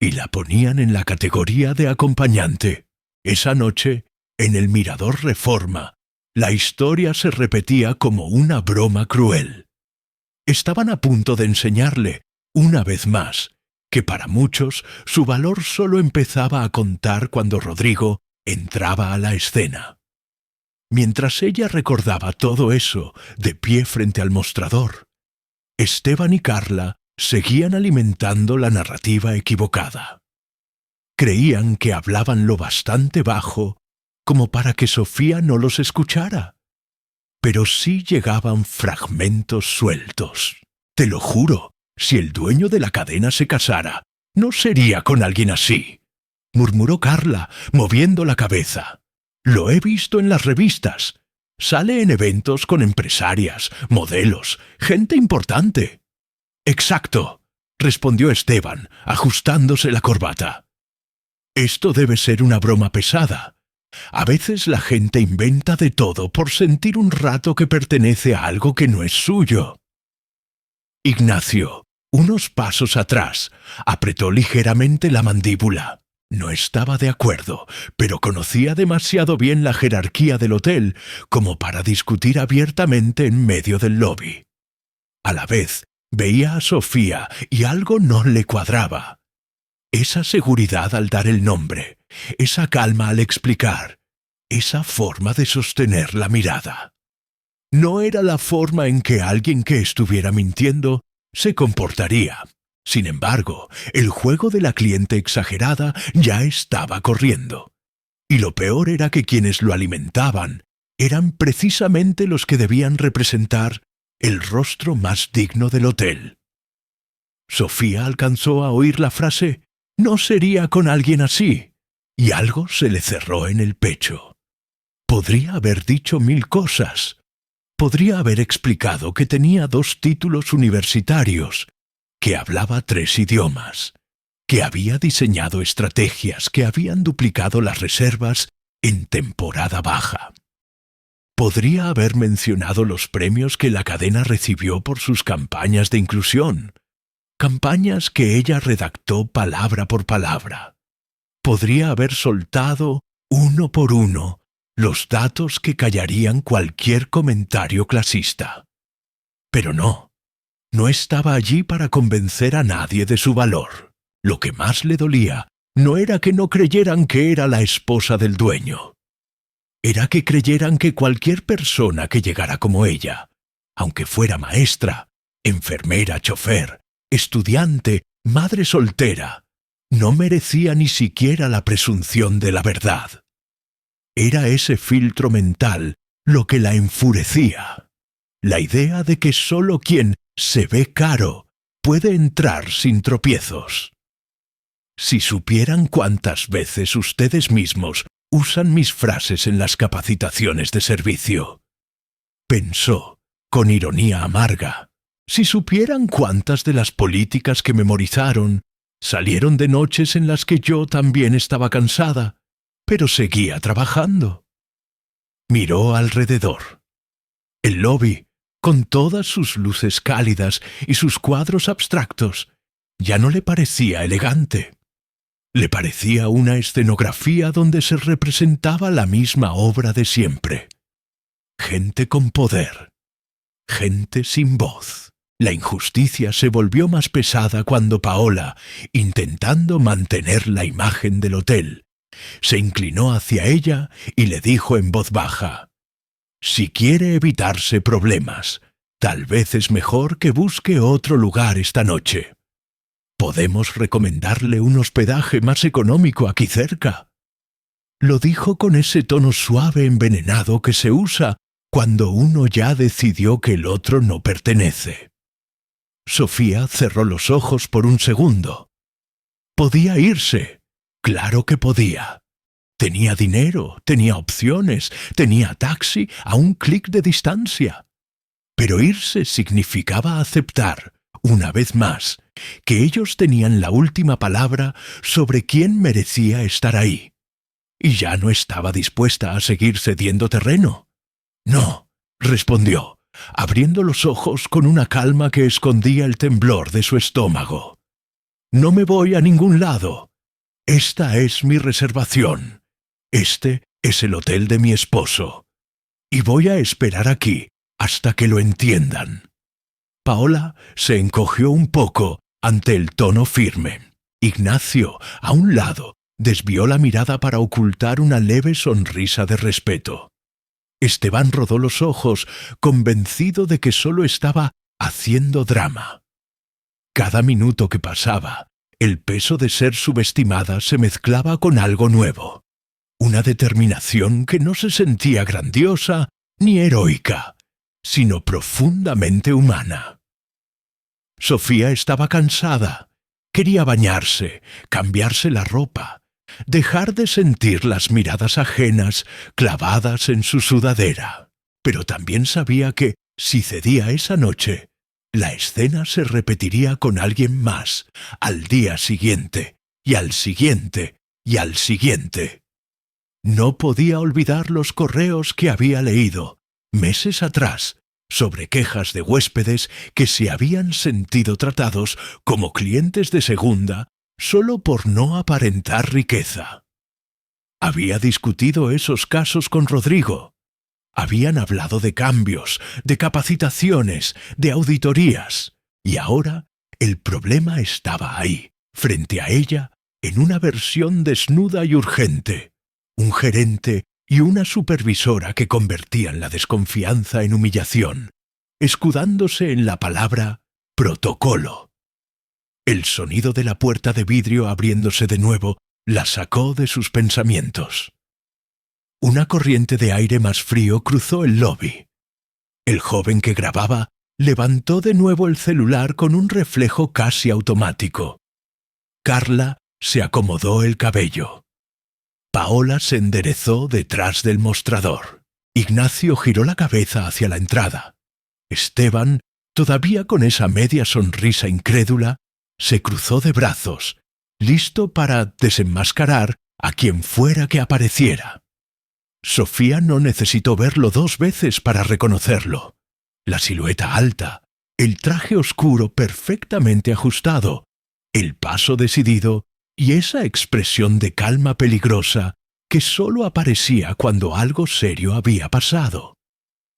y la ponían en la categoría de acompañante. Esa noche, en el Mirador Reforma, la historia se repetía como una broma cruel. Estaban a punto de enseñarle, una vez más, que para muchos su valor solo empezaba a contar cuando Rodrigo entraba a la escena. Mientras ella recordaba todo eso de pie frente al mostrador, Esteban y Carla seguían alimentando la narrativa equivocada. Creían que hablaban lo bastante bajo como para que Sofía no los escuchara. Pero sí llegaban fragmentos sueltos. «Te lo juro, si el dueño de la cadena se casara, no sería con alguien así», murmuró Carla, moviendo la cabeza. «Lo he visto en las revistas. Sale en eventos con empresarias, modelos, gente importante». «Exacto», respondió Esteban, ajustándose la corbata. Esto debe ser una broma pesada. A veces la gente inventa de todo por sentir un rato que pertenece a algo que no es suyo. Ignacio, unos pasos atrás, apretó ligeramente la mandíbula. No estaba de acuerdo, pero conocía demasiado bien la jerarquía del hotel como para discutir abiertamente en medio del lobby. A la vez, veía a Sofía y algo no le cuadraba. Esa seguridad al dar el nombre, esa calma al explicar, esa forma de sostener la mirada. No era la forma en que alguien que estuviera mintiendo se comportaría. Sin embargo, el juego de la cliente exagerada ya estaba corriendo. Y lo peor era que quienes lo alimentaban eran precisamente los que debían representar el rostro más digno del hotel. Sofía alcanzó a oír la frase «No sería con alguien así», y algo se le cerró en el pecho. Podría haber dicho 1000 cosas. Podría haber explicado que tenía 2 títulos universitarios, que hablaba 3 idiomas, que había diseñado estrategias que habían duplicado las reservas en temporada baja. Podría haber mencionado los premios que la cadena recibió por sus campañas de inclusión, campañas que ella redactó palabra por palabra. Podría haber soltado, uno por uno, los datos que callarían cualquier comentario clasista. Pero no estaba allí para convencer a nadie de su valor. Lo que más le dolía no era que no creyeran que era la esposa del dueño. Era que creyeran que cualquier persona que llegara como ella, aunque fuera maestra, enfermera, chofer, estudiante, madre soltera, no merecía ni siquiera la presunción de la verdad. Era ese filtro mental lo que la enfurecía. La idea de que solo quien se ve caro puede entrar sin tropiezos. Si supieran cuántas veces ustedes mismos usan mis frases en las capacitaciones de servicio, pensó, con ironía amarga. Si supieran cuántas de las políticas que memorizaron salieron de noches en las que yo también estaba cansada, pero seguía trabajando. Miró alrededor. El lobby, con todas sus luces cálidas y sus cuadros abstractos, ya no le parecía elegante. Le parecía una escenografía donde se representaba la misma obra de siempre. Gente con poder. Gente sin voz. La injusticia se volvió más pesada cuando Paola, intentando mantener la imagen del hotel, se inclinó hacia ella y le dijo en voz baja: «Si quiere evitarse problemas, tal vez es mejor que busque otro lugar esta noche. Podemos recomendarle un hospedaje más económico aquí cerca». Lo dijo con ese tono suave envenenado que se usa cuando uno ya decidió que el otro no pertenece. Sofía cerró los ojos por un segundo. Podía irse. Claro que podía. Tenía dinero, tenía opciones, tenía taxi a un clic de distancia. Pero irse significaba aceptar, una vez más, que ellos tenían la última palabra sobre quién merecía estar ahí. Y ya no estaba dispuesta a seguir cediendo terreno. «No», respondió, abriendo los ojos con una calma que escondía el temblor de su estómago. «No me voy a ningún lado. Esta es mi reservación. Este es el hotel de mi esposo. Y voy a esperar aquí hasta que lo entiendan». Paola se encogió un poco ante el tono firme. Ignacio, a un lado, desvió la mirada para ocultar una leve sonrisa de respeto. Esteban rodó los ojos, convencido de que solo estaba haciendo drama. Cada minuto que pasaba, el peso de ser subestimada se mezclaba con algo nuevo. Una determinación que no se sentía grandiosa ni heroica, sino profundamente humana. Sofía estaba cansada. Quería bañarse, cambiarse la ropa, dejar de sentir las miradas ajenas clavadas en su sudadera. Pero también sabía que, si cedía esa noche, La escena se repetiría con alguien más, al día siguiente, y al siguiente, y al siguiente. No podía olvidar los correos que había leído, meses atrás, sobre quejas de huéspedes que se habían sentido tratados como clientes de segunda solo por no aparentar riqueza. Había discutido esos casos con Rodrigo. Habían hablado de cambios, de capacitaciones, de auditorías, y ahora el problema estaba ahí, frente a ella, en una versión desnuda y urgente. Un gerente y una supervisora que convertían la desconfianza en humillación, escudándose en la palabra protocolo. El sonido de la puerta de vidrio abriéndose de nuevo la sacó de sus pensamientos. Una corriente de aire más frío cruzó el lobby. El joven que grababa levantó de nuevo el celular con un reflejo casi automático. Carla se acomodó el cabello. Paola se enderezó detrás del mostrador. Ignacio giró la cabeza hacia la entrada. Esteban, todavía con esa media sonrisa incrédula, se cruzó de brazos, listo para desenmascarar a quien fuera que apareciera. Sofía no necesitó verlo 2 veces para reconocerlo. La silueta alta, el traje oscuro perfectamente ajustado, el paso decidido y esa expresión de calma peligrosa que sólo aparecía cuando algo serio había pasado.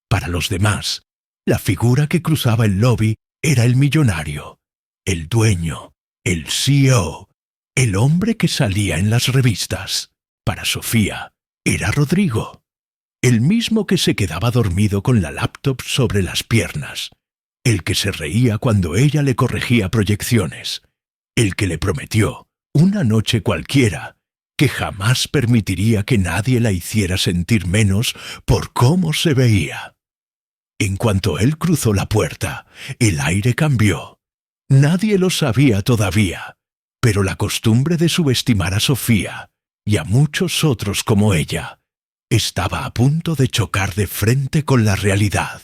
Para los demás, la figura que cruzaba el lobby era el millonario, el dueño, el CEO, el hombre que salía en las revistas. Para Sofía, era Rodrigo, el mismo que se quedaba dormido con la laptop sobre las piernas, el que se reía cuando ella le corregía proyecciones, el que le prometió, una noche cualquiera, que jamás permitiría que nadie la hiciera sentir menos por cómo se veía. En cuanto él cruzó la puerta, el aire cambió. Nadie lo sabía todavía, pero la costumbre de subestimar a Sofía, y a muchos otros como ella, estaba a punto de chocar de frente con la realidad.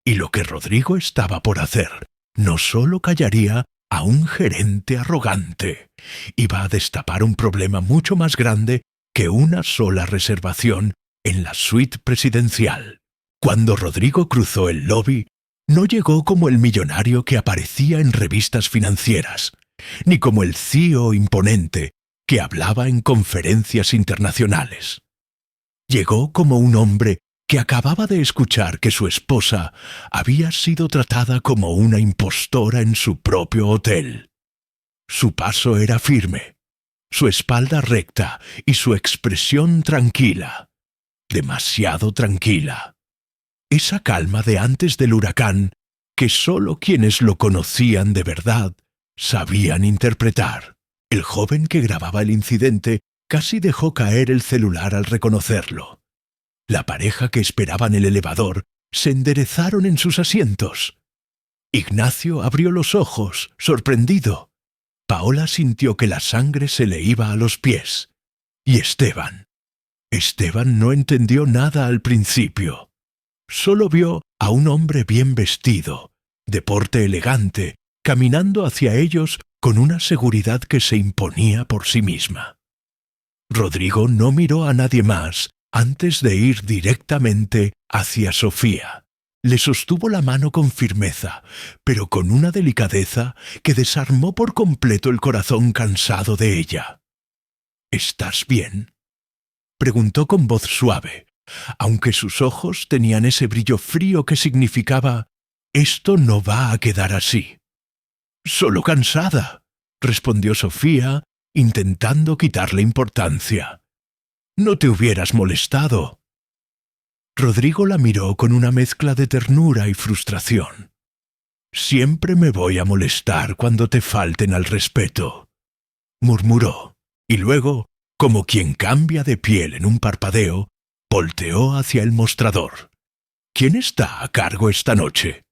Y lo que Rodrigo estaba por hacer no solo callaría a un gerente arrogante, iba a destapar un problema mucho más grande que una sola reservación en la suite presidencial. Cuando Rodrigo cruzó el lobby, no llegó como el millonario que aparecía en revistas financieras, ni como el CEO imponente que hablaba en conferencias internacionales. Llegó como un hombre que acababa de escuchar que su esposa había sido tratada como una impostora en su propio hotel. Su paso era firme, su espalda recta y su expresión tranquila, demasiado tranquila. Esa calma de antes del huracán que sólo quienes lo conocían de verdad sabían interpretar. El joven que grababa el incidente casi dejó caer el celular al reconocerlo. La pareja que esperaba en el elevador se enderezaron en sus asientos. Ignacio abrió los ojos, sorprendido. Paola sintió que la sangre se le iba a los pies. Y Esteban no entendió nada al principio. Solo vio a un hombre bien vestido, de porte elegante, caminando hacia ellos con una seguridad que se imponía por sí misma. Rodrigo no miró a nadie más antes de ir directamente hacia Sofía. Le sostuvo la mano con firmeza, pero con una delicadeza que desarmó por completo el corazón cansado de ella. «¿Estás bien?», preguntó con voz suave, aunque sus ojos tenían ese brillo frío que significaba «esto no va a quedar así». «Solo cansada», respondió Sofía, intentando quitarle importancia. «No te hubieras molestado». Rodrigo la miró con una mezcla de ternura y frustración. «Siempre me voy a molestar cuando te falten al respeto», murmuró, y luego, como quien cambia de piel en un parpadeo, volteó hacia el mostrador. «¿Quién está a cargo esta noche?».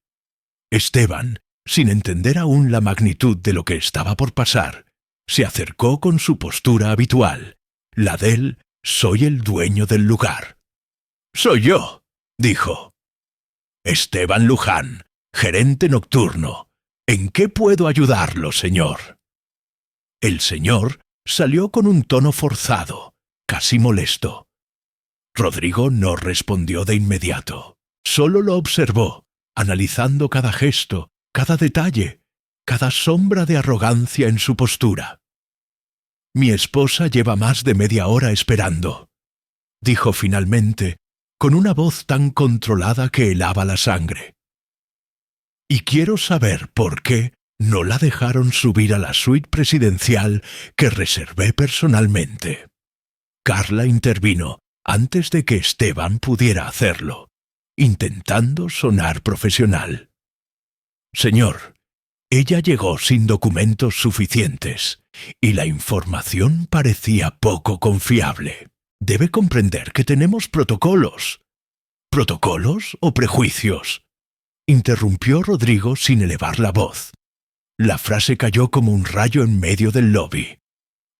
Esteban, sin entender aún la magnitud de lo que estaba por pasar, se acercó con su postura habitual, la del «soy el dueño del lugar». «Soy yo», dijo. «Esteban Luján, gerente nocturno. ¿En qué puedo ayudarlo, señor? El señor salió con un tono forzado, casi molesto. Rodrigo no respondió de inmediato. Solo lo observó, analizando cada gesto, cada detalle, cada sombra de arrogancia en su postura. «Mi esposa lleva más de media hora esperando», dijo finalmente, con una voz tan controlada que helaba la sangre. «Y quiero saber por qué no la dejaron subir a la suite presidencial que reservé personalmente». Carla intervino antes de que Esteban pudiera hacerlo, intentando sonar profesional. «Señor, ella llegó sin documentos suficientes y la información parecía poco confiable. Debe comprender que tenemos protocolos». «¿Protocolos o prejuicios?», interrumpió Rodrigo sin elevar la voz. La frase cayó como un rayo en medio del lobby.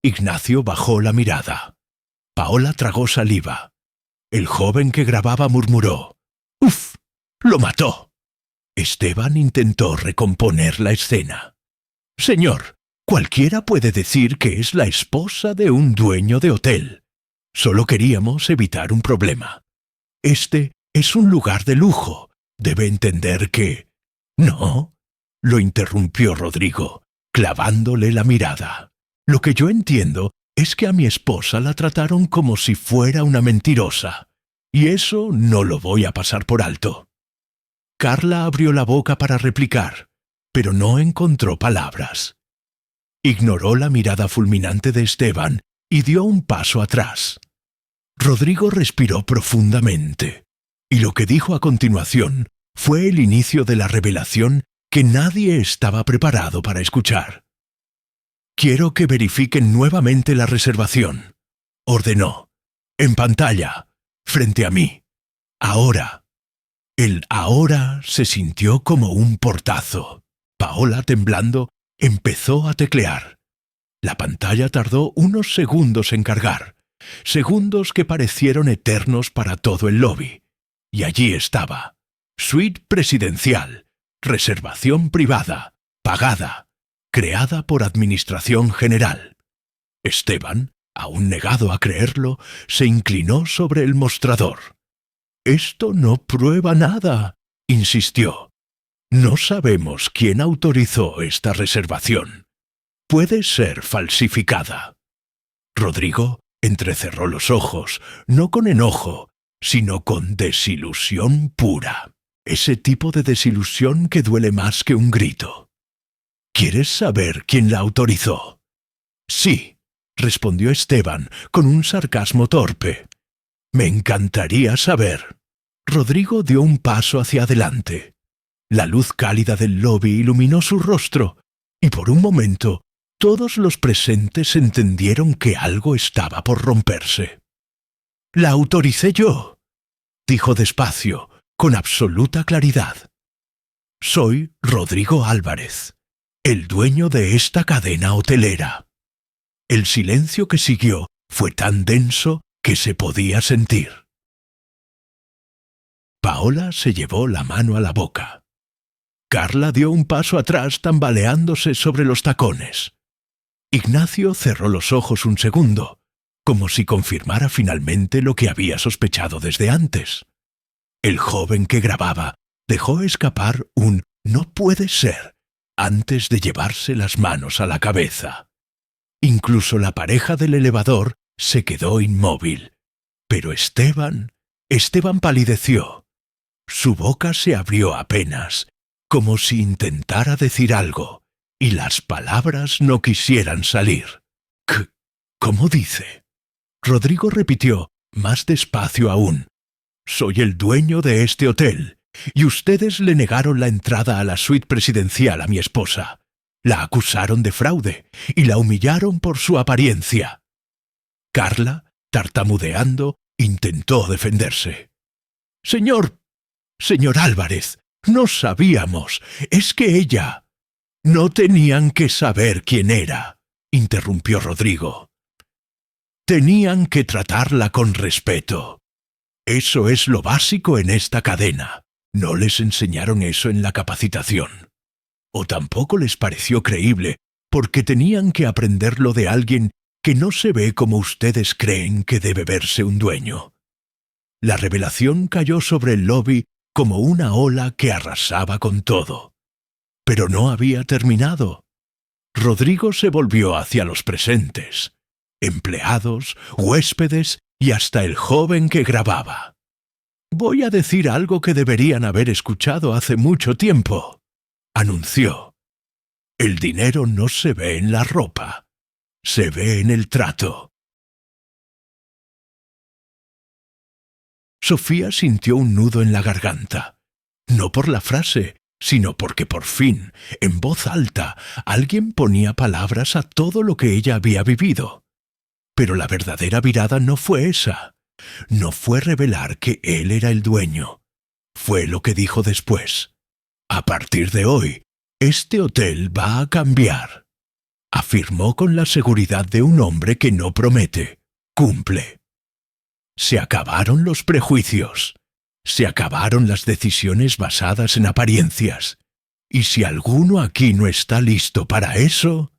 Ignacio bajó la mirada. Paola tragó saliva. El joven que grababa murmuró: «¡Uf! ¡Lo mató!». Esteban intentó recomponer la escena. «Señor, cualquiera puede decir que es la esposa de un dueño de hotel. Solo queríamos evitar un problema. Este es un lugar de lujo. Debe entender que...». «No», lo interrumpió Rodrigo, clavándole la mirada. «Lo que yo entiendo es que a mi esposa la trataron como si fuera una mentirosa, y eso no lo voy a pasar por alto». Carla abrió la boca para replicar, pero no encontró palabras. Ignoró la mirada fulminante de Esteban y dio un paso atrás. Rodrigo respiró profundamente, y lo que dijo a continuación fue el inicio de la revelación que nadie estaba preparado para escuchar. «Quiero que verifiquen nuevamente la reservación», ordenó. «En pantalla, frente a mí. Ahora». El ahora se sintió como un portazo. Paola, temblando, empezó a teclear. La pantalla tardó unos segundos en cargar, segundos que parecieron eternos para todo el lobby. Y allí estaba: suite presidencial, reservación privada, pagada, creada por Administración General. Esteban, aún negado a creerlo, se inclinó sobre el mostrador. «Esto no prueba nada», insistió. «No sabemos quién autorizó esta reservación. Puede ser falsificada». Rodrigo entrecerró los ojos, no con enojo, sino con desilusión pura. Ese tipo de desilusión que duele más que un grito. «¿Quieres saber quién la autorizó?» «Sí», respondió Esteban con un sarcasmo torpe. «Me encantaría saber». Rodrigo dio un paso hacia adelante. La luz cálida del lobby iluminó su rostro, y por un momento todos los presentes entendieron que algo estaba por romperse. «La autoricé yo», dijo despacio, con absoluta claridad. «Soy Rodrigo Álvarez, el dueño de esta cadena hotelera». El silencio que siguió fue tan denso que se podía sentir. Paola se llevó la mano a la boca. Carla dio un paso atrás tambaleándose sobre los tacones. Ignacio cerró los ojos un segundo, como si confirmara finalmente lo que había sospechado desde antes. El joven que grababa dejó escapar un «no puede ser» antes de llevarse las manos a la cabeza. Incluso la pareja del elevador se quedó inmóvil. Pero Esteban palideció. Su boca se abrió apenas, como si intentara decir algo, y las palabras no quisieran salir. «¿Cómo dice?». Rodrigo repitió, más despacio aún: «Soy el dueño de este hotel, y ustedes le negaron la entrada a la suite presidencial a mi esposa. La acusaron de fraude y la humillaron por su apariencia». Carla, tartamudeando, intentó defenderse. «Señor Álvarez, no sabíamos. Es que ella...». «No tenían que saber quién era», interrumpió Rodrigo. «Tenían que tratarla con respeto. Eso es lo básico en esta cadena. No les enseñaron eso en la capacitación. O tampoco les pareció creíble, porque tenían que aprenderlo de alguien que no se ve como ustedes creen que debe verse un dueño. La revelación cayó sobre el lobby como una ola que arrasaba con todo. Pero no había terminado. Rodrigo se volvió hacia los presentes, empleados, huéspedes y hasta el joven que grababa. «Voy a decir algo que deberían haber escuchado hace mucho tiempo», anunció. «El dinero no se ve en la ropa, se ve en el trato». Sofía sintió un nudo en la garganta, no por la frase, sino porque por fin, en voz alta, alguien ponía palabras a todo lo que ella había vivido. Pero la verdadera virada no fue esa. No fue revelar que él era el dueño. Fue lo que dijo después. «A partir de hoy, este hotel va a cambiar», afirmó con la seguridad de un hombre que no promete, cumple. Se acabaron los prejuicios. Se acabaron las decisiones basadas en apariencias. Y si alguno aquí no está listo para eso...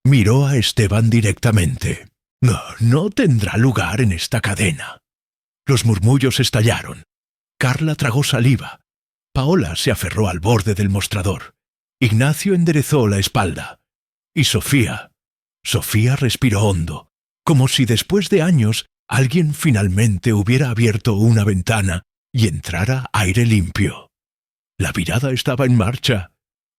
Miró a Esteban directamente. No tendrá lugar en esta cadena. Los murmullos estallaron. Carla tragó saliva. Paola se aferró al borde del mostrador. Ignacio enderezó la espalda. Y Sofía respiró hondo, como si después de años alguien finalmente hubiera abierto una ventana y entrara aire limpio. La virada estaba en marcha,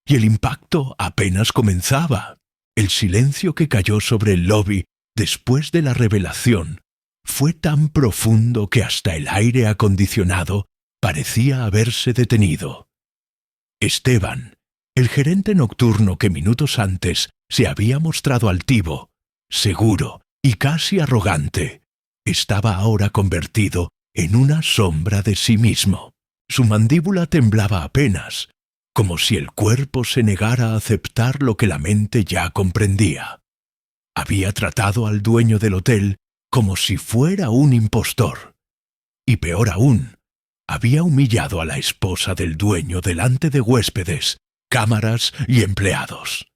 y el impacto apenas comenzaba. El silencio que cayó sobre el lobby después de la revelación fue tan profundo que hasta el aire acondicionado parecía haberse detenido. Esteban, el gerente nocturno que minutos antes se había mostrado altivo, seguro y casi arrogante, estaba ahora convertido en una sombra de sí mismo. Su mandíbula temblaba apenas, como si el cuerpo se negara a aceptar lo que la mente ya comprendía. Había tratado al dueño del hotel como si fuera un impostor. Y peor aún, había humillado a la esposa del dueño delante de huéspedes, cámaras y empleados.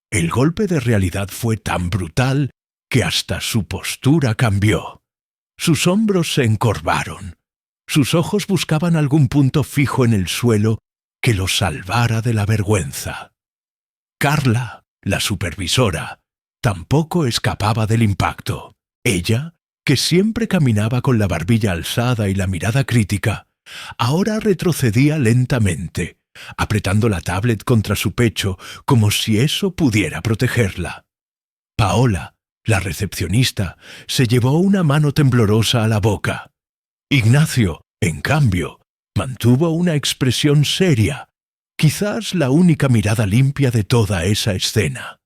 El golpe de realidad fue tan brutal que hasta su postura cambió. Sus hombros se encorvaron. Sus ojos buscaban algún punto fijo en el suelo que los salvara de la vergüenza. Carla, la supervisora, tampoco escapaba del impacto. Ella, que siempre caminaba con la barbilla alzada y la mirada crítica, ahora retrocedía lentamente, apretando la tablet contra su pecho como si eso pudiera protegerla. Paola, la recepcionista, se llevó una mano temblorosa a la boca. Ignacio, en cambio, mantuvo una expresión seria, quizás la única mirada limpia de toda esa escena.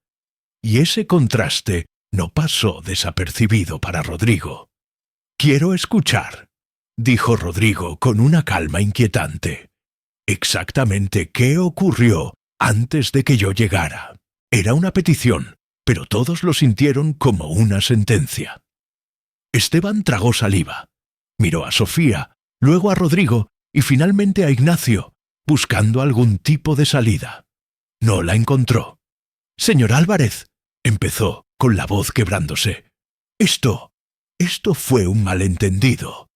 Y ese contraste no pasó desapercibido para Rodrigo. «Quiero escuchar», dijo Rodrigo con una calma inquietante. «Exactamente qué ocurrió antes de que yo llegara». Era una petición, pero todos lo sintieron como una sentencia. Esteban tragó saliva. Miró a Sofía, luego a Rodrigo y finalmente a Ignacio, buscando algún tipo de salida. No la encontró. «Señor Álvarez», empezó, con la voz quebrándose. Esto fue un malentendido.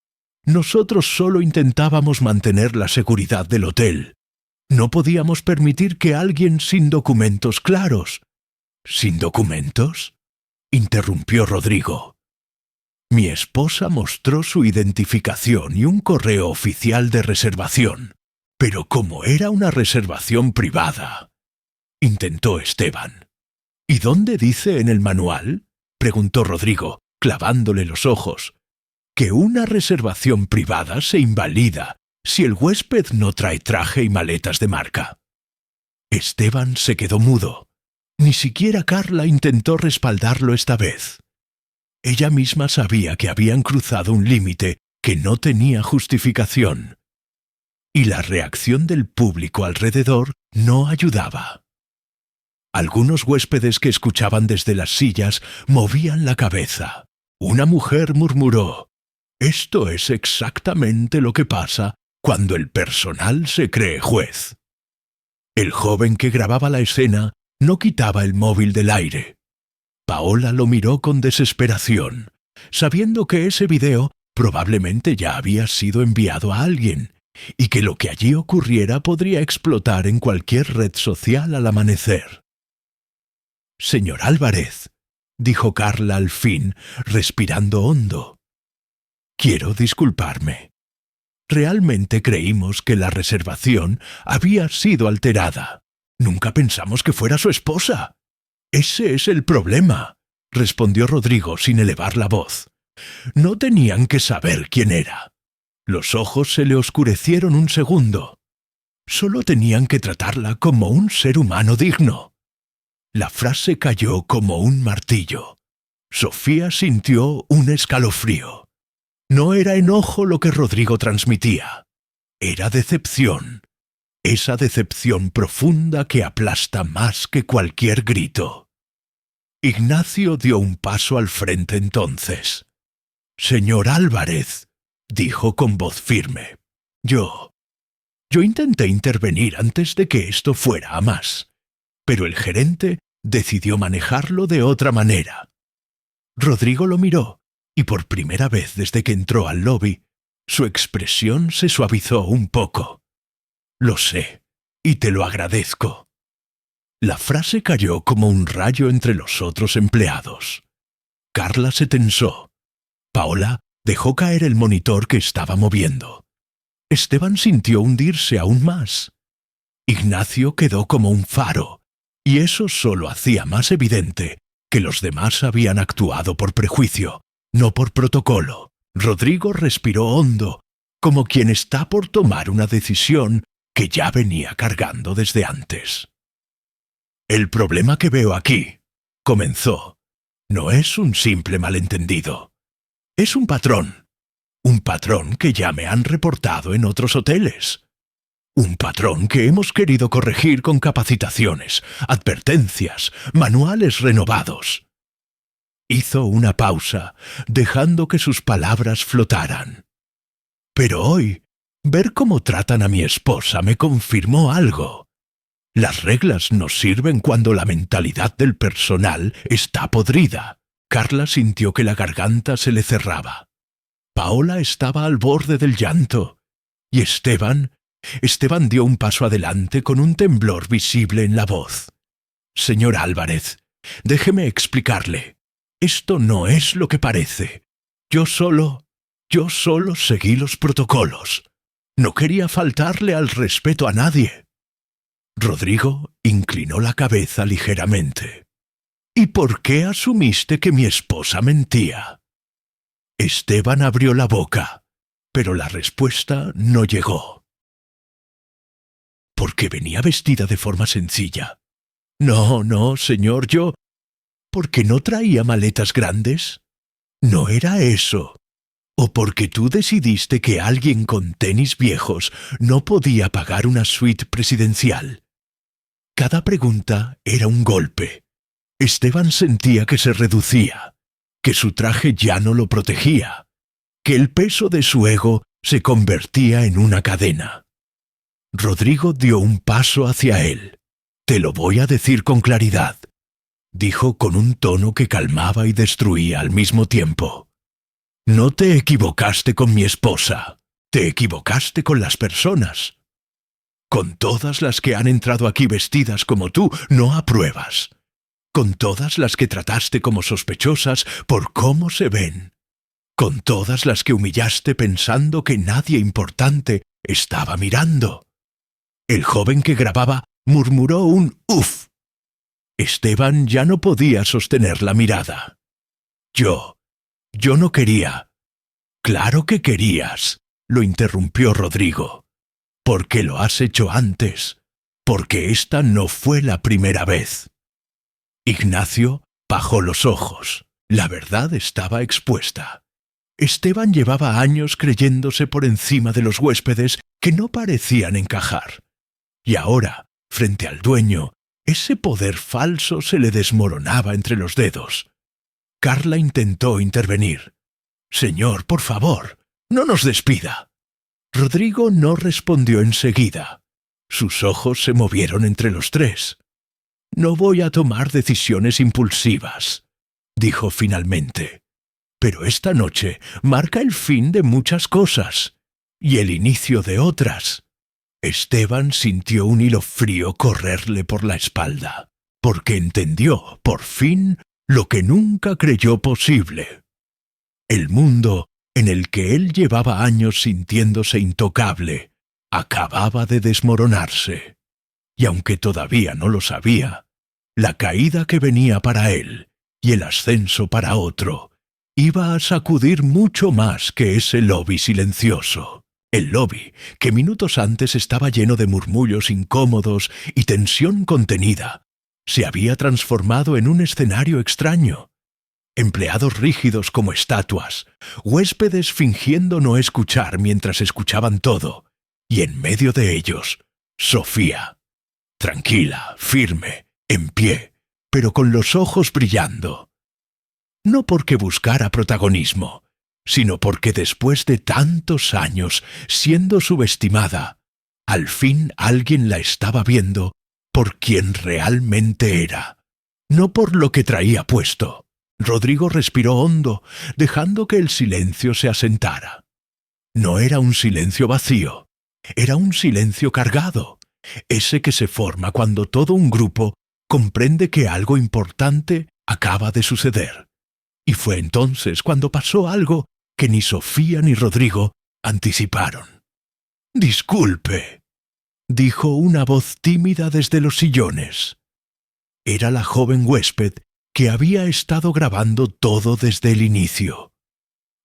Nosotros solo intentábamos mantener la seguridad del hotel. No podíamos permitir que alguien sin documentos claros». «¿Sin documentos?», interrumpió Rodrigo. «Mi esposa mostró su identificación y un correo oficial de reservación, pero como era una reservación privada», intentó Esteban. «¿Y dónde dice en el manual?», preguntó Rodrigo, clavándole los ojos. «Que una reservación privada se invalida si el huésped no trae traje y maletas de marca». Esteban se quedó mudo. Ni siquiera Carla intentó respaldarlo esta vez. Ella misma sabía que habían cruzado un límite que no tenía justificación. Y la reacción del público alrededor no ayudaba. Algunos huéspedes que escuchaban desde las sillas movían la cabeza. Una mujer murmuró: «Esto es exactamente lo que pasa cuando el personal se cree juez. El joven que grababa la escena no quitaba el móvil del aire. Paola lo miró con desesperación, sabiendo que ese video probablemente ya había sido enviado a alguien, y que lo que allí ocurriera podría explotar en cualquier red social al amanecer. «Señor Álvarez», dijo Carla al fin, respirando hondo, «quiero disculparme. Realmente creímos que la reservación había sido alterada. Nunca pensamos que fuera su esposa». «Ese es el problema», respondió Rodrigo sin elevar la voz. «No tenían que saber quién era». Los ojos se le oscurecieron un segundo. Solo tenían que tratarla como un ser humano digno. La frase cayó como un martillo. Sofía sintió un escalofrío. No era enojo lo que Rodrigo transmitía. Era decepción. Esa decepción profunda que aplasta más que cualquier grito. Ignacio dio un paso al frente entonces. «Señor Álvarez», dijo con voz firme, Yo intenté intervenir antes de que esto fuera a más, pero el gerente decidió manejarlo de otra manera». Rodrigo lo miró, y por primera vez desde que entró al lobby, su expresión se suavizó un poco. «Lo sé, y te lo agradezco». La frase cayó como un rayo entre los otros empleados. Carla se tensó. Paola dejó caer el monitor que estaba moviendo. Esteban sintió hundirse aún más. Ignacio quedó como un faro, y eso solo hacía más evidente que los demás habían actuado por prejuicio, no por protocolo. Rodrigo respiró hondo, como quien está por tomar una decisión que ya venía cargando desde antes. «El problema que veo aquí», comenzó, «no es un simple malentendido. Es un patrón que ya me han reportado en otros hoteles. Un patrón que hemos querido corregir con capacitaciones, advertencias, manuales renovados». Hizo una pausa, dejando que sus palabras flotaran. «Pero hoy, ver cómo tratan a mi esposa me confirmó algo. Las reglas nos sirven cuando la mentalidad del personal está podrida». Carla sintió que la garganta se le cerraba. Paola estaba al borde del llanto. Y Esteban dio un paso adelante con un temblor visible en la voz. «Señor Álvarez, déjeme explicarle. Esto no es lo que parece. Yo solo seguí los protocolos. No quería faltarle al respeto a nadie». Rodrigo inclinó la cabeza ligeramente. «¿Y por qué asumiste que mi esposa mentía?» Esteban abrió la boca, pero la respuesta no llegó. «Porque venía vestida de forma sencilla». No, señor, ¿Porque no traía maletas grandes? No era eso. ¿O porque tú decidiste que alguien con tenis viejos no podía pagar una suite presidencial? Cada pregunta era un golpe. Esteban sentía que se reducía, que su traje ya no lo protegía, que el peso de su ego se convertía en una cadena. Rodrigo dio un paso hacia él. «Te lo voy a decir con claridad», dijo con un tono que calmaba y destruía al mismo tiempo. «No te equivocaste con mi esposa, te equivocaste con las personas. Con todas las que han entrado aquí vestidas como tú, no apruebas. Con todas las que trataste como sospechosas por cómo se ven. Con todas las que humillaste pensando que nadie importante estaba mirando». El joven que grababa murmuró un «uf». Esteban ya no podía sostener la mirada. Yo no quería». «Claro que querías», lo interrumpió Rodrigo. «Porque lo has hecho antes. Porque esta no fue la primera vez». Ignacio bajó los ojos. La verdad estaba expuesta. Esteban llevaba años creyéndose por encima de los huéspedes que no parecían encajar. Y ahora, frente al dueño, ese poder falso se le desmoronaba entre los dedos. Carla intentó intervenir. «Señor, por favor, no nos despida». Rodrigo no respondió enseguida. Sus ojos se movieron entre los tres. «No voy a tomar decisiones impulsivas», dijo finalmente. «Pero esta noche marca el fin de muchas cosas y el inicio de otras». Esteban sintió un hilo frío correrle por la espalda, porque entendió, por fin, lo que nunca creyó posible. El mundo, en el que él llevaba años sintiéndose intocable, acababa de desmoronarse. Y aunque todavía no lo sabía, la caída que venía para él y el ascenso para otro iba a sacudir mucho más que ese lobby silencioso. El lobby, que minutos antes estaba lleno de murmullos incómodos y tensión contenida, se había transformado en un escenario extraño. Empleados rígidos como estatuas, huéspedes fingiendo no escuchar mientras escuchaban todo, y en medio de ellos, Sofía, tranquila, firme, en pie, pero con los ojos brillando. No porque buscara protagonismo, sino porque después de tantos años siendo subestimada, al fin alguien la estaba viendo por quien realmente era, no por lo que traía puesto. Rodrigo respiró hondo, dejando que el silencio se asentara. No era un silencio vacío, era un silencio cargado, ese que se forma cuando todo un grupo comprende que algo importante acaba de suceder. Y fue entonces cuando pasó algo que ni Sofía ni Rodrigo anticiparon. «Disculpe», dijo una voz tímida desde los sillones. Era la joven huésped que había estado grabando todo desde el inicio.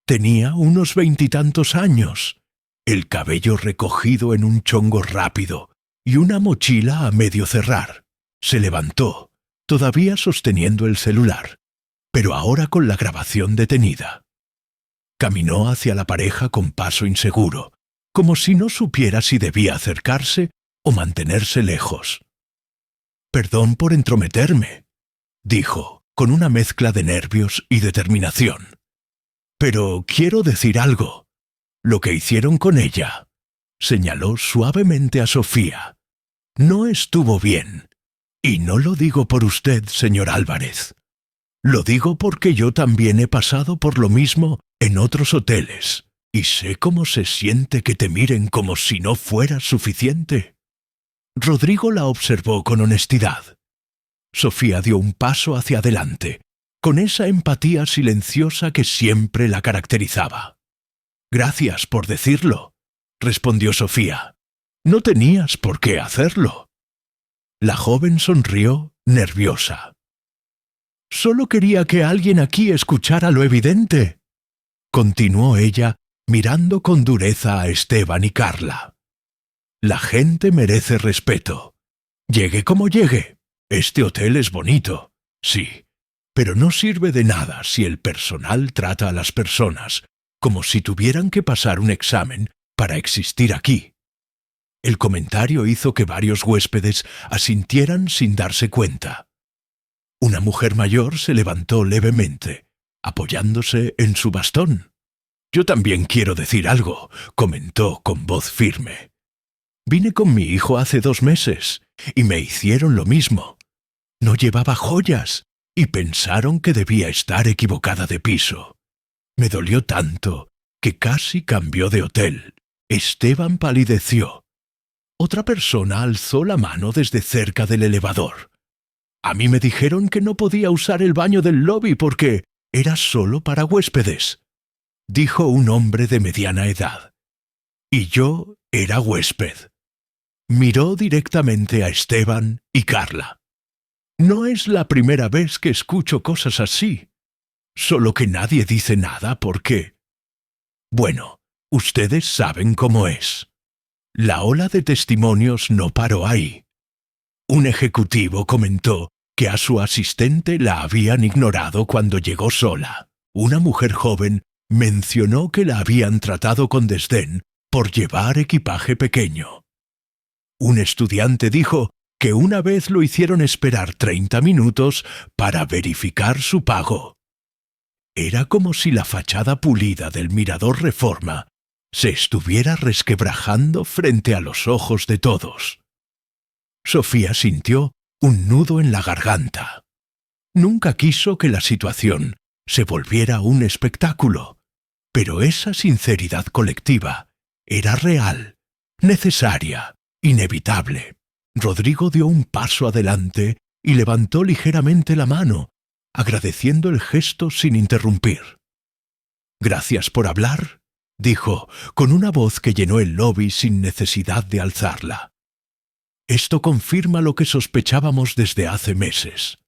Tenía unos 20 años, el cabello recogido en un chongo rápido y una mochila a medio cerrar. Se levantó, todavía sosteniendo el celular, pero ahora con la grabación detenida. Caminó hacia la pareja con paso inseguro, como si no supiera si debía acercarse o mantenerse lejos. «Perdón por entrometerme», dijo, con una mezcla de nervios y determinación. «Pero quiero decir algo. Lo que hicieron con ella», señaló suavemente a Sofía, «no estuvo bien. Y no lo digo por usted, señor Álvarez. Lo digo porque yo también he pasado por lo mismo en otros hoteles, y sé cómo se siente que te miren como si no fuera suficiente». Rodrigo la observó con honestidad. Sofía dio un paso hacia adelante, con esa empatía silenciosa que siempre la caracterizaba. «Gracias por decirlo», respondió Sofía. «No tenías por qué hacerlo». La joven sonrió, nerviosa. «Solo quería que alguien aquí escuchara lo evidente», continuó ella, mirando con dureza a Esteban y Carla. «La gente merece respeto. Llegue como llegue. Este hotel es bonito, sí, pero no sirve de nada si el personal trata a las personas como si tuvieran que pasar un examen para existir aquí». El comentario hizo que varios huéspedes asintieran sin darse cuenta. Una mujer mayor se levantó levemente, apoyándose en su bastón. «Yo también quiero decir algo», comentó con voz firme. «Vine con mi hijo hace 2 meses y me hicieron lo mismo. No llevaba joyas y pensaron que debía estar equivocada de piso. Me dolió tanto que casi cambió de hotel». Esteban palideció. Otra persona alzó la mano desde cerca del elevador. «A mí me dijeron que no podía usar el baño del lobby porque era solo para huéspedes», dijo un hombre de mediana edad. «Y yo era huésped». Miró directamente a Esteban y Carla. «No es la primera vez que escucho cosas así. Solo que nadie dice nada porque... Bueno, ustedes saben cómo es». La ola de testimonios no paró ahí. Un ejecutivo comentó que a su asistente la habían ignorado cuando llegó sola. Una mujer joven mencionó que la habían tratado con desdén por llevar equipaje pequeño. Un estudiante dijo que una vez lo hicieron esperar 30 minutos para verificar su pago. Era como si la fachada pulida del Mirador Reforma se estuviera resquebrajando frente a los ojos de todos. Sofía sintió un nudo en la garganta. Nunca quiso que la situación se volviera un espectáculo, pero esa sinceridad colectiva era real, necesaria, inevitable. Rodrigo dio un paso adelante y levantó ligeramente la mano, agradeciendo el gesto sin interrumpir. «Gracias por hablar», dijo, con una voz que llenó el lobby sin necesidad de alzarla. «Esto confirma lo que sospechábamos desde hace meses.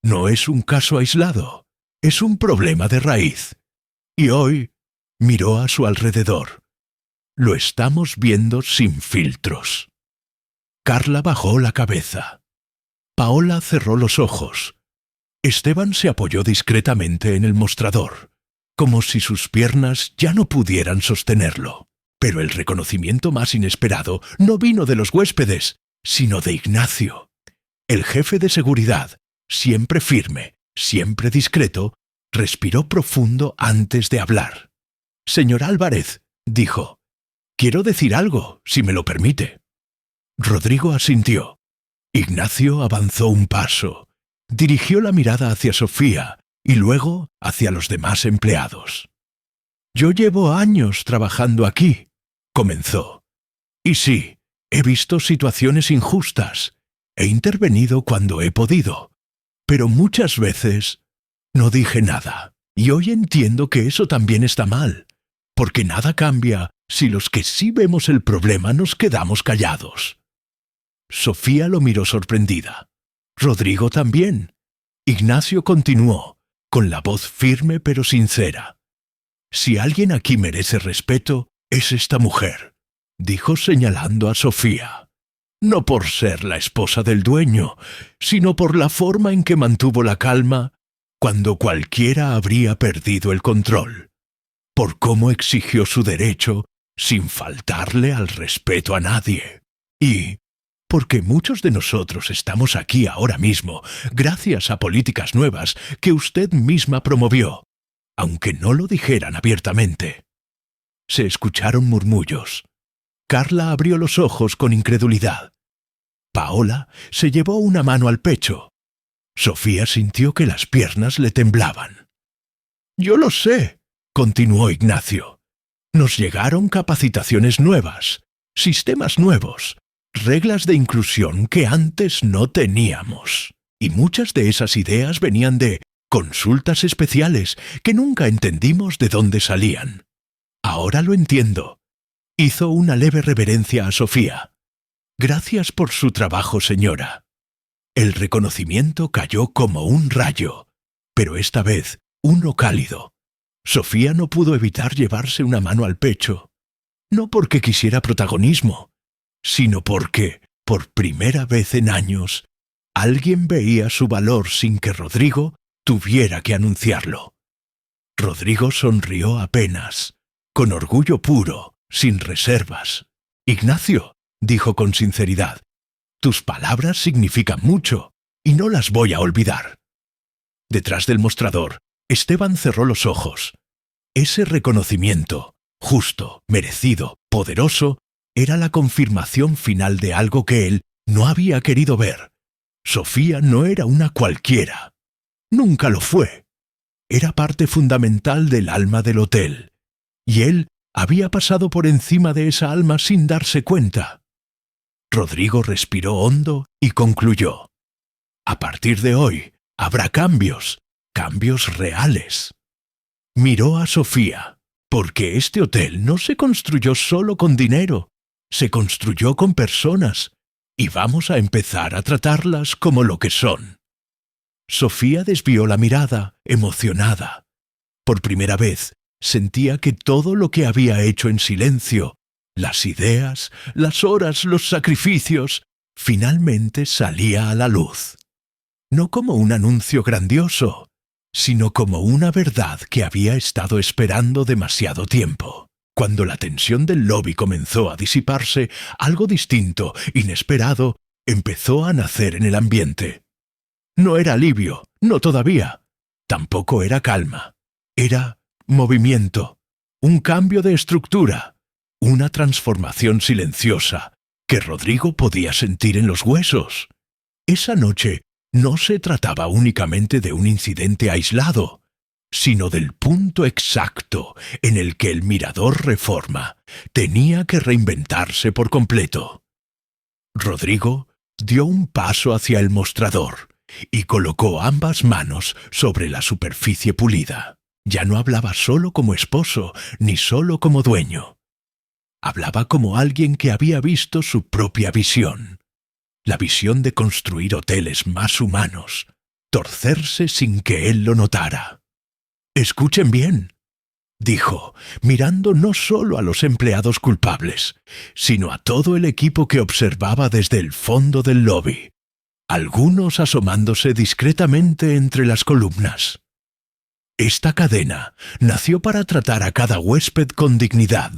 No es un caso aislado, es un problema de raíz. Y hoy», miró a su alrededor, «lo estamos viendo sin filtros». Carla bajó la cabeza. Paola cerró los ojos. Esteban se apoyó discretamente en el mostrador, como si sus piernas ya no pudieran sostenerlo. Pero el reconocimiento más inesperado no vino de los huéspedes, sino de Ignacio. El jefe de seguridad, siempre firme, siempre discreto, respiró profundo antes de hablar. «Señor Álvarez», dijo, «quiero decir algo, si me lo permite». Rodrigo asintió. Ignacio avanzó un paso, dirigió la mirada hacia Sofía y luego hacia los demás empleados. «Yo llevo años trabajando aquí», comenzó. «Y sí, he visto situaciones injustas, he intervenido cuando he podido, pero muchas veces no dije nada. Y hoy entiendo que eso también está mal, porque nada cambia si los que sí vemos el problema nos quedamos callados». Sofía lo miró sorprendida. Rodrigo también. Ignacio continuó, con la voz firme pero sincera. «Si alguien aquí merece respeto, es esta mujer», dijo señalando a Sofía. «No por ser la esposa del dueño, sino por la forma en que mantuvo la calma cuando cualquiera habría perdido el control, por cómo exigió su derecho sin faltarle al respeto a nadie. Y porque muchos de nosotros estamos aquí ahora mismo gracias a políticas nuevas que usted misma promovió, aunque no lo dijeran abiertamente». Se escucharon murmullos. Carla abrió los ojos con incredulidad. Paola se llevó una mano al pecho. Sofía sintió que las piernas le temblaban. «Yo lo sé», continuó Ignacio. «Nos llegaron capacitaciones nuevas, sistemas nuevos, reglas de inclusión que antes no teníamos. Y muchas de esas ideas venían de consultas especiales que nunca entendimos de dónde salían. Ahora lo entiendo». Hizo una leve reverencia a Sofía. «Gracias por su trabajo, señora». El reconocimiento cayó como un rayo, pero esta vez uno cálido. Sofía no pudo evitar llevarse una mano al pecho, no porque quisiera protagonismo, sino porque, por primera vez en años, alguien veía su valor sin que Rodrigo tuviera que anunciarlo. Rodrigo sonrió apenas, con orgullo puro, sin reservas. «Ignacio», dijo con sinceridad, «tus palabras significan mucho, y no las voy a olvidar». Detrás del mostrador, Esteban cerró los ojos. Ese reconocimiento, justo, merecido, poderoso, era la confirmación final de algo que él no había querido ver. Sofía no era una cualquiera. Nunca lo fue. Era parte fundamental del alma del hotel, y él había pasado por encima de esa alma sin darse cuenta. Rodrigo respiró hondo y concluyó: «A partir de hoy habrá cambios, cambios reales». Miró a Sofía, porque este hotel no se construyó solo con dinero, se construyó con personas, y vamos a empezar a tratarlas como lo que son. Sofía desvió la mirada, emocionada. Por primera vez, sentía que todo lo que había hecho en silencio, las ideas, las horas, los sacrificios, finalmente salía a la luz. No como un anuncio grandioso, sino como una verdad que había estado esperando demasiado tiempo. Cuando la tensión del lobby comenzó a disiparse, algo distinto, inesperado, empezó a nacer en el ambiente. No era alivio, no todavía. Tampoco era calma. Era movimiento, un cambio de estructura, una transformación silenciosa que Rodrigo podía sentir en los huesos. Esa noche no se trataba únicamente de un incidente aislado, sino del punto exacto en el que el Mirador Reforma tenía que reinventarse por completo. Rodrigo dio un paso hacia el mostrador y colocó ambas manos sobre la superficie pulida. Ya no hablaba solo como esposo, ni solo como dueño. Hablaba como alguien que había visto su propia visión. La visión de construir hoteles más humanos, torcerse sin que él lo notara. «Escuchen bien», dijo, mirando no solo a los empleados culpables, sino a todo el equipo que observaba desde el fondo del lobby, algunos asomándose discretamente entre las columnas. Esta cadena nació para tratar a cada huésped con dignidad,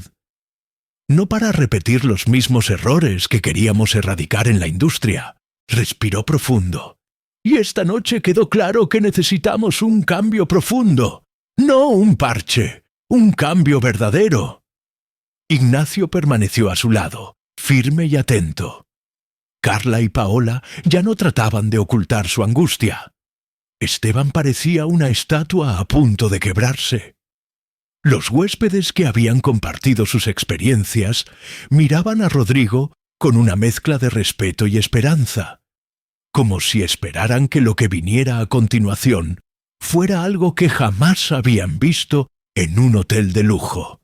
no para repetir los mismos errores que queríamos erradicar en la industria. Respiró profundo. Y esta noche quedó claro que necesitamos un cambio profundo, no un parche, un cambio verdadero. Ignacio permaneció a su lado, firme y atento. Carla y Paola ya no trataban de ocultar su angustia. Esteban parecía una estatua a punto de quebrarse. Los huéspedes que habían compartido sus experiencias miraban a Rodrigo con una mezcla de respeto y esperanza, como si esperaran que lo que viniera a continuación fuera algo que jamás habían visto en un hotel de lujo.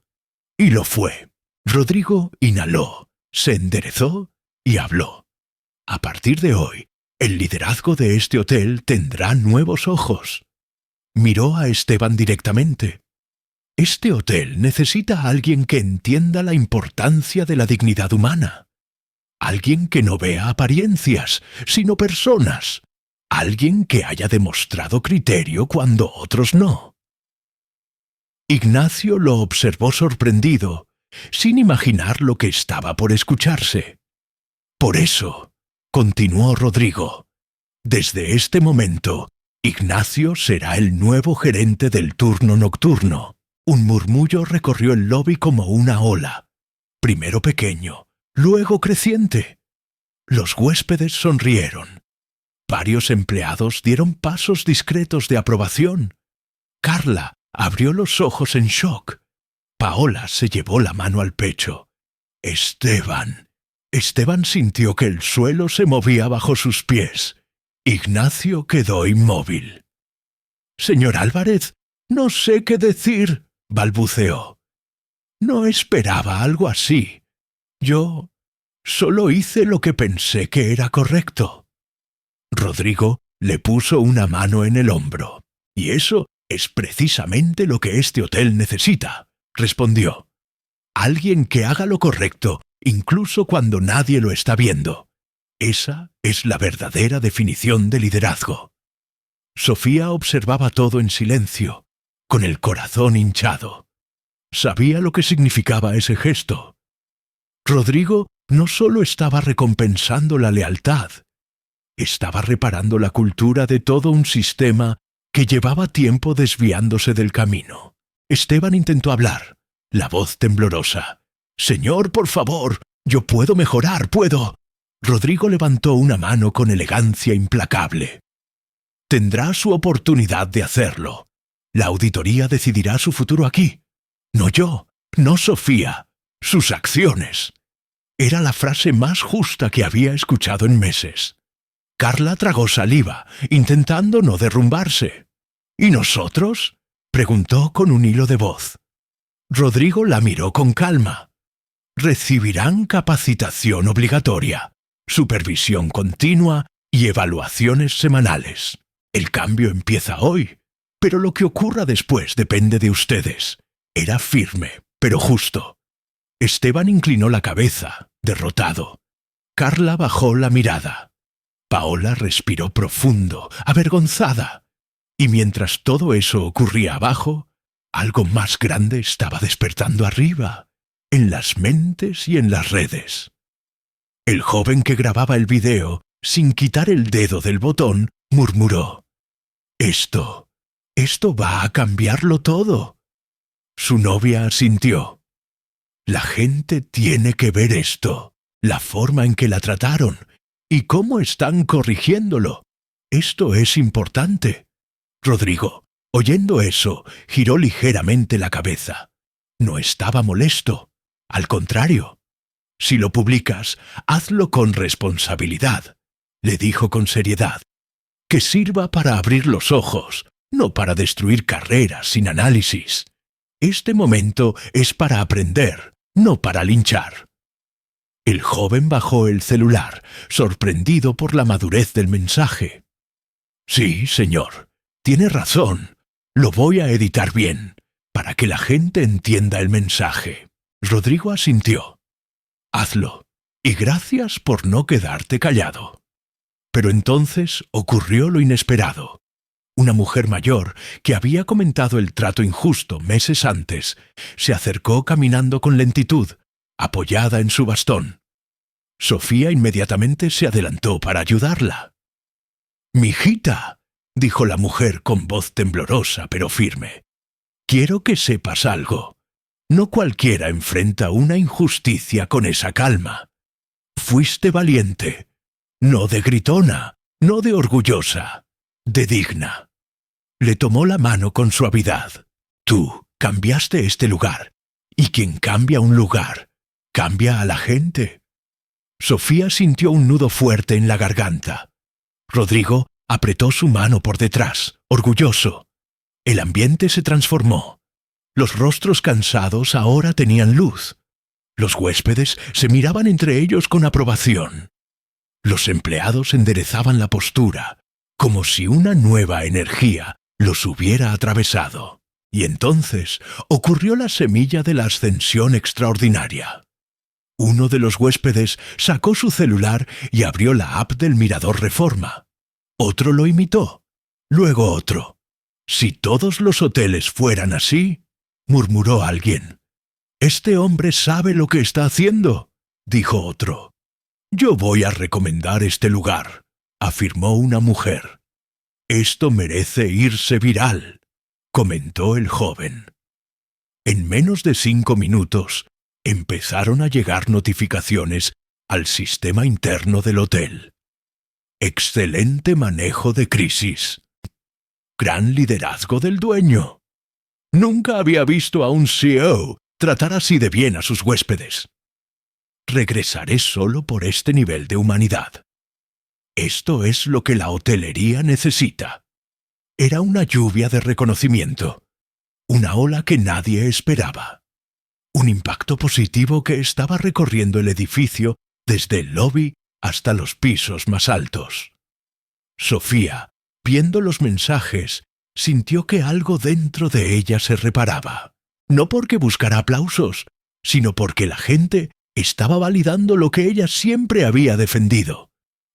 Y lo fue. Rodrigo inhaló, se enderezó y habló. A partir de hoy, el liderazgo de este hotel tendrá nuevos ojos. Miró a Esteban directamente. Este hotel necesita a alguien que entienda la importancia de la dignidad humana. Alguien que no vea apariencias, sino personas. Alguien que haya demostrado criterio cuando otros no. Ignacio lo observó sorprendido, sin imaginar lo que estaba por escucharse. Por eso, continuó Rodrigo, desde este momento, Ignacio será el nuevo gerente del turno nocturno. Un murmullo recorrió el lobby como una ola, primero pequeño, luego creciente. Los huéspedes sonrieron. Varios empleados dieron pasos discretos de aprobación. Carla abrió los ojos en shock. Paola se llevó la mano al pecho. Esteban sintió que el suelo se movía bajo sus pies. Ignacio quedó inmóvil. «Señor Álvarez, no sé qué decir», balbuceó. «No esperaba algo así. Yo solo hice lo que pensé que era correcto». Rodrigo le puso una mano en el hombro. «Y eso es precisamente lo que este hotel necesita», respondió. «Alguien que haga lo correcto, incluso cuando nadie lo está viendo. Esa es la verdadera definición de liderazgo». Sofía observaba todo en silencio, con el corazón hinchado. Sabía lo que significaba ese gesto. Rodrigo no solo estaba recompensando la lealtad, estaba reparando la cultura de todo un sistema que llevaba tiempo desviándose del camino. Esteban intentó hablar, la voz temblorosa. «Señor, por favor, yo puedo mejorar, puedo». Rodrigo levantó una mano con elegancia implacable. «Tendrá su oportunidad de hacerlo. La auditoría decidirá su futuro aquí. No yo, no Sofía, sus acciones». Era la frase más justa que había escuchado en meses. Carla tragó saliva, intentando no derrumbarse. «¿Y nosotros?», preguntó con un hilo de voz. Rodrigo la miró con calma. «Recibirán capacitación obligatoria, supervisión continua y evaluaciones semanales. El cambio empieza hoy, pero lo que ocurra después depende de ustedes». Era firme, pero justo. Esteban inclinó la cabeza, derrotado. Carla bajó la mirada. Paola respiró profundo, avergonzada. Y mientras todo eso ocurría abajo, algo más grande estaba despertando arriba, en las mentes y en las redes. El joven que grababa el video, sin quitar el dedo del botón, murmuró: Esto va a cambiarlo todo». Su novia asintió. La gente tiene que ver esto, la forma en que la trataron y cómo están corrigiéndolo. Esto es importante. Rodrigo, oyendo eso, giró ligeramente la cabeza. No estaba molesto. Al contrario. Si lo publicas, hazlo con responsabilidad, le dijo con seriedad. Que sirva para abrir los ojos, no para destruir carreras sin análisis. Este momento es para aprender, no para linchar. El joven bajó el celular, sorprendido por la madurez del mensaje. Sí, señor, tiene razón. Lo voy a editar bien, para que la gente entienda el mensaje. Rodrigo asintió. Hazlo, y gracias por no quedarte callado. Pero entonces ocurrió lo inesperado. Una mujer mayor, que había comentado el trato injusto meses antes, se acercó caminando con lentitud, apoyada en su bastón. Sofía inmediatamente se adelantó para ayudarla. «Mijita», dijo la mujer con voz temblorosa pero firme, «quiero que sepas algo. No cualquiera enfrenta una injusticia con esa calma. Fuiste valiente, no de gritona, no de orgullosa, de digna». Le tomó la mano con suavidad. «Tú cambiaste este lugar, y quien cambia un lugar, cambia a la gente». Sofía sintió un nudo fuerte en la garganta. Rodrigo apretó su mano por detrás, orgulloso. El ambiente se transformó. Los rostros cansados ahora tenían luz. Los huéspedes se miraban entre ellos con aprobación. Los empleados enderezaban la postura, como si una nueva energía los hubiera atravesado. Y entonces ocurrió la semilla de la ascensión extraordinaria. Uno de los huéspedes sacó su celular y abrió la app del Mirador Reforma. Otro lo imitó. Luego otro. «Si todos los hoteles fueran así», murmuró alguien. «Este hombre sabe lo que está haciendo», dijo otro. «Yo voy a recomendar este lugar», afirmó una mujer. «Esto merece irse viral», comentó el joven. En menos de 5 minutos, empezaron a llegar notificaciones al sistema interno del hotel. Excelente manejo de crisis. Gran liderazgo del dueño. Nunca había visto a un CEO tratar así de bien a sus huéspedes. Regresaré solo por este nivel de humanidad. Esto es lo que la hotelería necesita. Era una lluvia de reconocimiento. Una ola que nadie esperaba. Un impacto positivo que estaba recorriendo el edificio desde el lobby hasta los pisos más altos. Sofía, viendo los mensajes, sintió que algo dentro de ella se reparaba. No porque buscara aplausos, sino porque la gente estaba validando lo que ella siempre había defendido.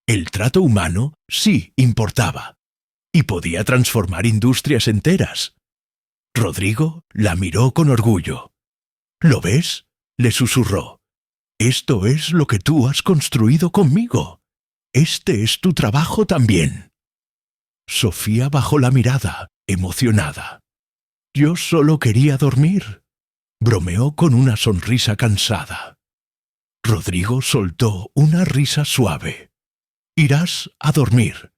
El trato humano sí importaba, y podía transformar industrias enteras. Rodrigo la miró con orgullo. «¿Lo ves?», le susurró. «Esto es lo que tú has construido conmigo. Este es tu trabajo también». Sofía bajó la mirada, emocionada. «Yo solo quería dormir», bromeó con una sonrisa cansada. Rodrigo soltó una risa suave. «Irás a dormir,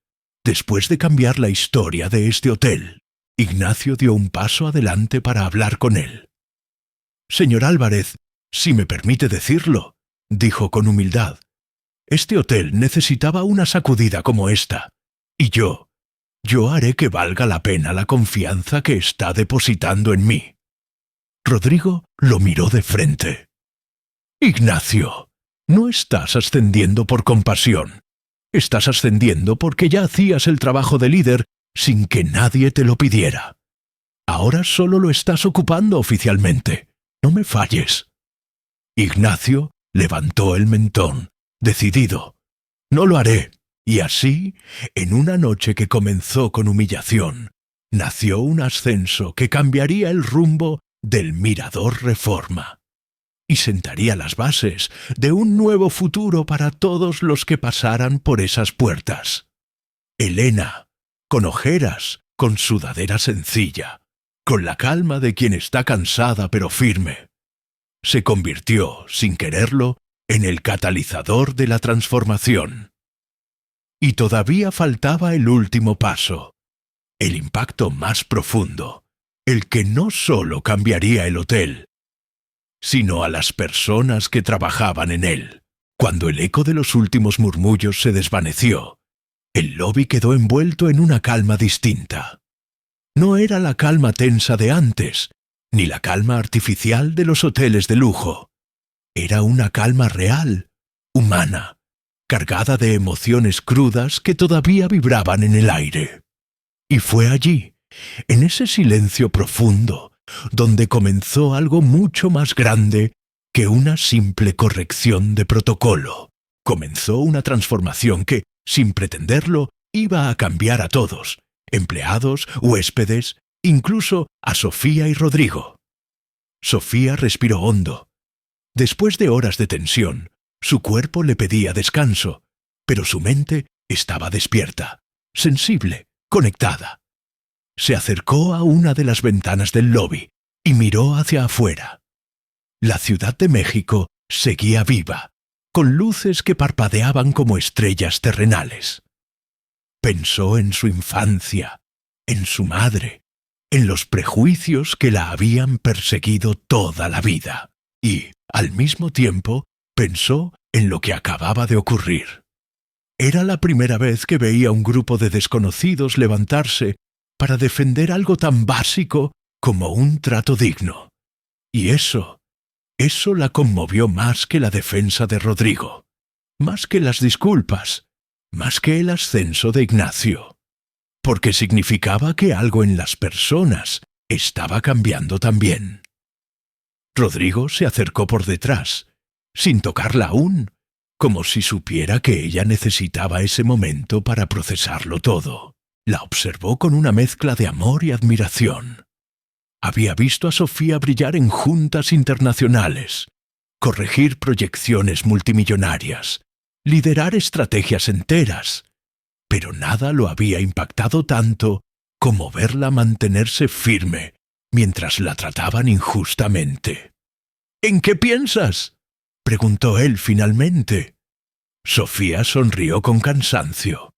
después de cambiar la historia de este hotel». Ignacio dio un paso adelante para hablar con él. «Señor Álvarez, si me permite decirlo», dijo con humildad, «este hotel necesitaba una sacudida como esta, y yo haré que valga la pena la confianza que está depositando en mí». Rodrigo lo miró de frente. «Ignacio, no estás ascendiendo por compasión. Estás ascendiendo porque ya hacías el trabajo de líder sin que nadie te lo pidiera. Ahora solo lo estás ocupando oficialmente. No me falles». Ignacio levantó el mentón, decidido. «No lo haré». Y así, en una noche que comenzó con humillación, nació un ascenso que cambiaría el rumbo del Mirador Reforma y sentaría las bases de un nuevo futuro para todos los que pasaran por esas puertas. Elena, con ojeras, con sudadera sencilla, con la calma de quien está cansada pero firme. se convirtió, sin quererlo, en el catalizador de la transformación. Y todavía faltaba el último paso, el impacto más profundo, el que no solo cambiaría el hotel, sino a las personas que trabajaban en él. Cuando el eco de los últimos murmullos se desvaneció, el lobby quedó envuelto en una calma distinta. No era la calma tensa de antes, ni la calma artificial de los hoteles de lujo. Era una calma real, humana, cargada de emociones crudas que todavía vibraban en el aire. Y fue allí, en ese silencio profundo, donde comenzó algo mucho más grande que una simple corrección de protocolo. Comenzó una transformación que, sin pretenderlo, iba a cambiar a todos, empleados, huéspedes, incluso a Sofía y Rodrigo. Sofía respiró hondo. Después de horas de tensión, su cuerpo le pedía descanso, pero su mente estaba despierta, sensible, conectada. Se acercó a una de las ventanas del lobby y miró hacia afuera. La Ciudad de México seguía viva, con luces que parpadeaban como estrellas terrenales. Pensó en su infancia, en su madre, en los prejuicios que la habían perseguido toda la vida, y, al mismo tiempo, pensó en lo que acababa de ocurrir. Era la primera vez que veía un grupo de desconocidos levantarse para defender algo tan básico como un trato digno. Y eso la conmovió más que la defensa de Rodrigo, más que las disculpas, más que el ascenso de Ignacio, porque significaba que algo en las personas estaba cambiando también. Rodrigo se acercó por detrás, sin tocarla aún, como si supiera que ella necesitaba ese momento para procesarlo todo. La observó con una mezcla de amor y admiración. Había visto a Sofía brillar en juntas internacionales, corregir proyecciones multimillonarias, liderar estrategias enteras, pero nada lo había impactado tanto como verla mantenerse firme mientras la trataban injustamente. ¿En qué piensas?, preguntó él finalmente. Sofía sonrió con cansancio.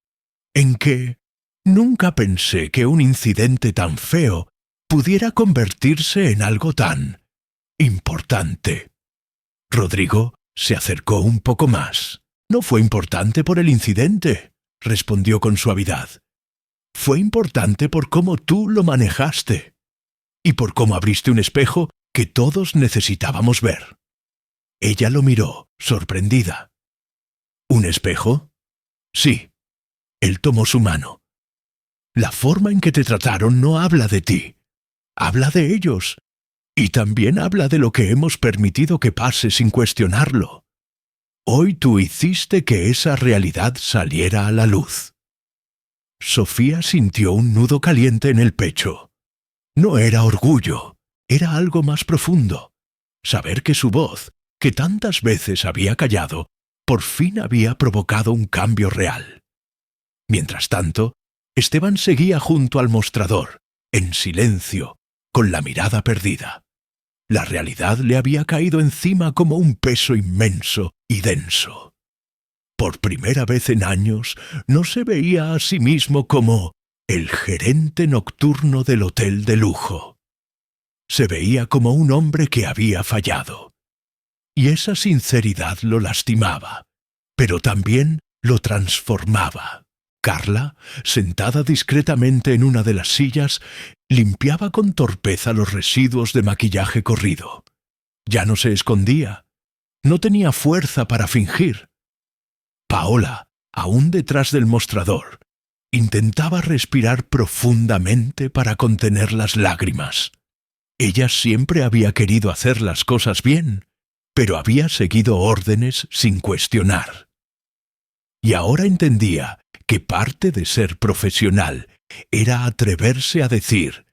En que nunca pensé que un incidente tan feo pudiera convertirse en algo tan importante. Rodrigo se acercó un poco más. No fue importante por el incidente, respondió con suavidad. Fue importante por cómo tú lo manejaste y por cómo abriste un espejo que todos necesitábamos ver. Ella lo miró, sorprendida. ¿Un espejo? Sí. Él tomó su mano. La forma en que te trataron no habla de ti. Habla de ellos. Y también habla de lo que hemos permitido que pase sin cuestionarlo. Hoy tú hiciste que esa realidad saliera a la luz. Sofía sintió un nudo caliente en el pecho. No era orgullo, era algo más profundo. Saber que su voz, que tantas veces había callado, por fin había provocado un cambio real. Mientras tanto, Esteban seguía junto al mostrador, en silencio, con la mirada perdida. La realidad le había caído encima como un peso inmenso y denso. Por primera vez en años, no se veía a sí mismo como el gerente nocturno del hotel de lujo. Se veía como un hombre que había fallado. Y esa sinceridad lo lastimaba, pero también lo transformaba. Carla, sentada discretamente en una de las sillas, limpiaba con torpeza los residuos de maquillaje corrido. Ya no se escondía. No tenía fuerza para fingir. Paola, aún detrás del mostrador, intentaba respirar profundamente para contener las lágrimas. Ella siempre había querido hacer las cosas bien, pero había seguido órdenes sin cuestionar. Y ahora entendía que parte de ser profesional era atreverse a decir,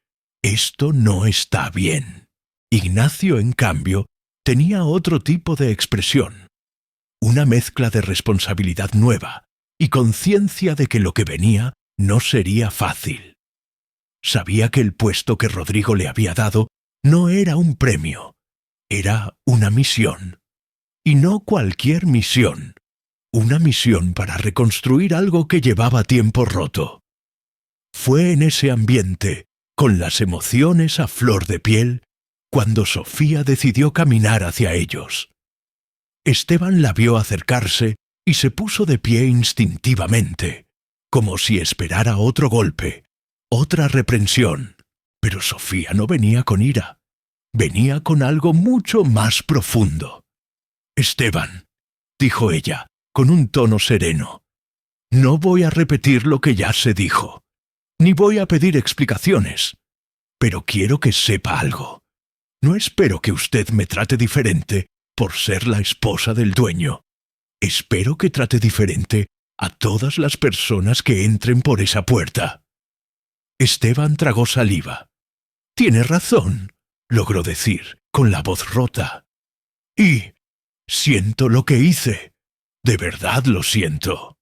esto no está bien. Ignacio, en cambio, tenía otro tipo de expresión, una mezcla de responsabilidad nueva y conciencia de que lo que venía no sería fácil. Sabía que el puesto que Rodrigo le había dado no era un premio, Era una misión. Y no cualquier misión. Una misión para reconstruir algo que llevaba tiempo roto. Fue en ese ambiente, con las emociones a flor de piel, cuando Sofía decidió caminar hacia ellos. Esteban la vio acercarse y se puso de pie instintivamente, como si esperara otro golpe, otra reprensión. Pero Sofía no venía con ira, venía con algo mucho más profundo. «Esteban», dijo ella, con un tono sereno, «no voy a repetir lo que ya se dijo, ni voy a pedir explicaciones, pero quiero que sepa algo. No espero que usted me trate diferente por ser la esposa del dueño. Espero que trate diferente a todas las personas que entren por esa puerta». Esteban tragó saliva. «Tiene razón», logró decir, con la voz rota. «Y siento lo que hice. De verdad lo siento».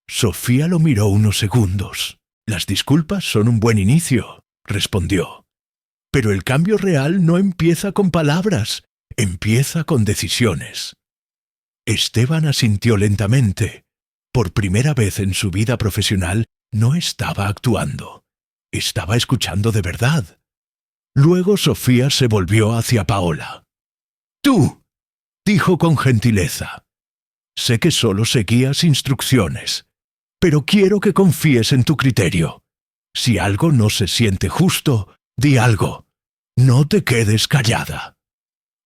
Sofía lo miró unos segundos. «Las disculpas son un buen inicio», respondió. «Pero el cambio real no empieza con palabras, empieza con decisiones». Esteban asintió lentamente. Por primera vez en su vida profesional no estaba actuando. Estaba escuchando de verdad. Luego Sofía se volvió hacia Paola. «Tú», dijo con gentileza. «Sé que solo seguías instrucciones, pero quiero que confíes en tu criterio. Si algo no se siente justo, di algo. No te quedes callada».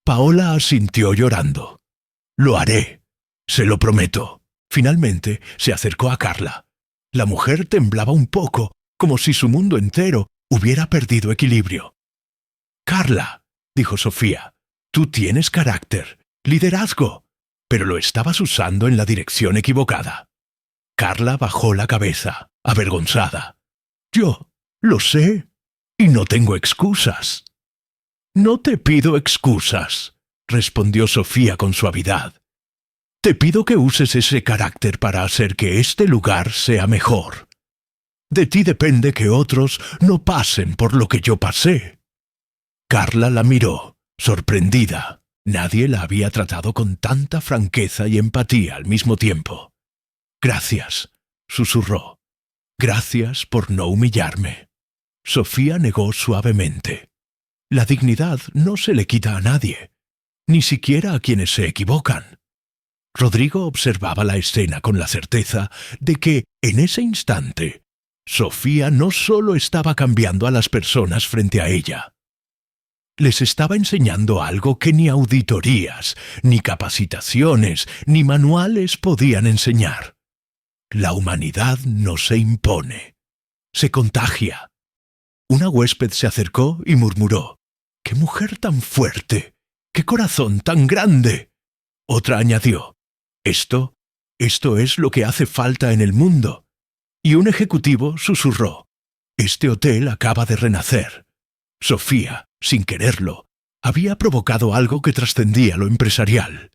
Paola asintió llorando. «Lo haré, se lo prometo». Finalmente se acercó a Carla. La mujer temblaba un poco, como si su mundo entero hubiera perdido equilibrio. «Carla», dijo Sofía, «tú tienes carácter, liderazgo, pero lo estabas usando en la dirección equivocada». Carla bajó la cabeza, avergonzada. «Yo lo sé, y no tengo excusas». «No te pido excusas», respondió Sofía con suavidad. «Te pido que uses ese carácter para hacer que este lugar sea mejor. De ti depende que otros no pasen por lo que yo pasé». Carla la miró, sorprendida. Nadie la había tratado con tanta franqueza y empatía al mismo tiempo. «Gracias», susurró. «Gracias por no humillarme». Sofía negó suavemente. La dignidad no se le quita a nadie, ni siquiera a quienes se equivocan. Rodrigo observaba la escena con la certeza de que, en ese instante, Sofía no solo estaba cambiando a las personas frente a ella. Les estaba enseñando algo que ni auditorías, ni capacitaciones, ni manuales podían enseñar. La humanidad no se impone, se contagia. Una huésped se acercó y murmuró: «¡Qué mujer tan fuerte! ¡Qué corazón tan grande!». Otra añadió: Esto es lo que hace falta en el mundo». Y un ejecutivo susurró: «Este hotel acaba de renacer». Sofía, sin quererlo, había provocado algo que trascendía lo empresarial.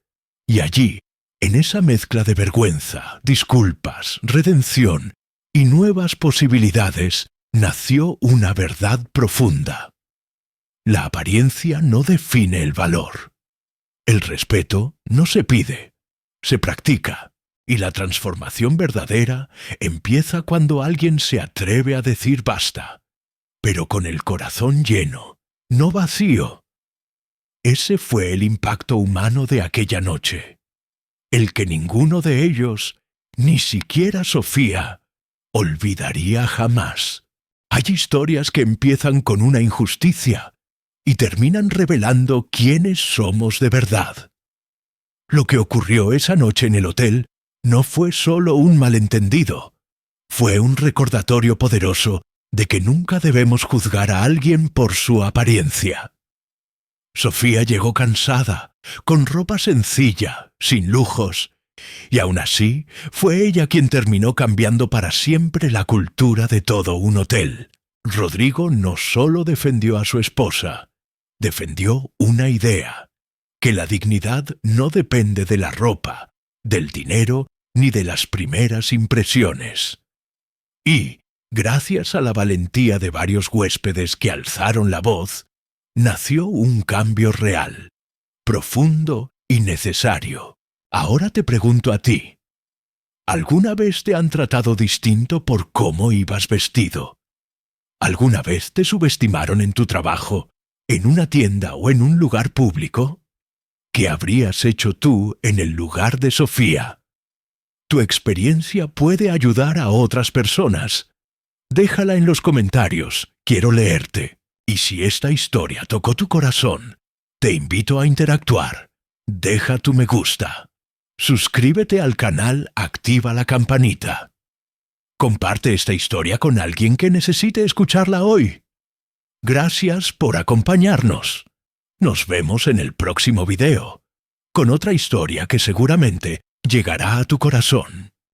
Y allí, en esa mezcla de vergüenza, disculpas, redención y nuevas posibilidades, nació una verdad profunda. La apariencia no define el valor. El respeto no se pide, se practica, y la transformación verdadera empieza cuando alguien se atreve a decir basta, pero con el corazón lleno, no vacío. Ese fue el impacto humano de aquella noche, el que ninguno de ellos, ni siquiera Sofía, olvidaría jamás. Hay historias que empiezan con una injusticia y terminan revelando quiénes somos de verdad. Lo que ocurrió esa noche en el hotel no fue solo un malentendido, fue un recordatorio poderoso de que nunca debemos juzgar a alguien por su apariencia. Sofía llegó cansada, con ropa sencilla, sin lujos, y aún así fue ella quien terminó cambiando para siempre la cultura de todo un hotel. Rodrigo no solo defendió a su esposa, defendió una idea: que la dignidad no depende de la ropa, del dinero ni de las primeras impresiones. Y, gracias a la valentía de varios huéspedes que alzaron la voz, nació un cambio real. profundo y necesario. Ahora te pregunto a ti. ¿Alguna vez te han tratado distinto por cómo ibas vestido? ¿Alguna vez te subestimaron en tu trabajo, en una tienda o en un lugar público? ¿Qué habrías hecho tú en el lugar de Sofía? Tu experiencia puede ayudar a otras personas. Déjala en los comentarios, quiero leerte. Y si esta historia tocó tu corazón, te invito a interactuar. Deja tu me gusta. Suscríbete al canal, activa la campanita. Comparte esta historia con alguien que necesite escucharla hoy. Gracias por acompañarnos. Nos vemos en el próximo video, con otra historia que seguramente llegará a tu corazón.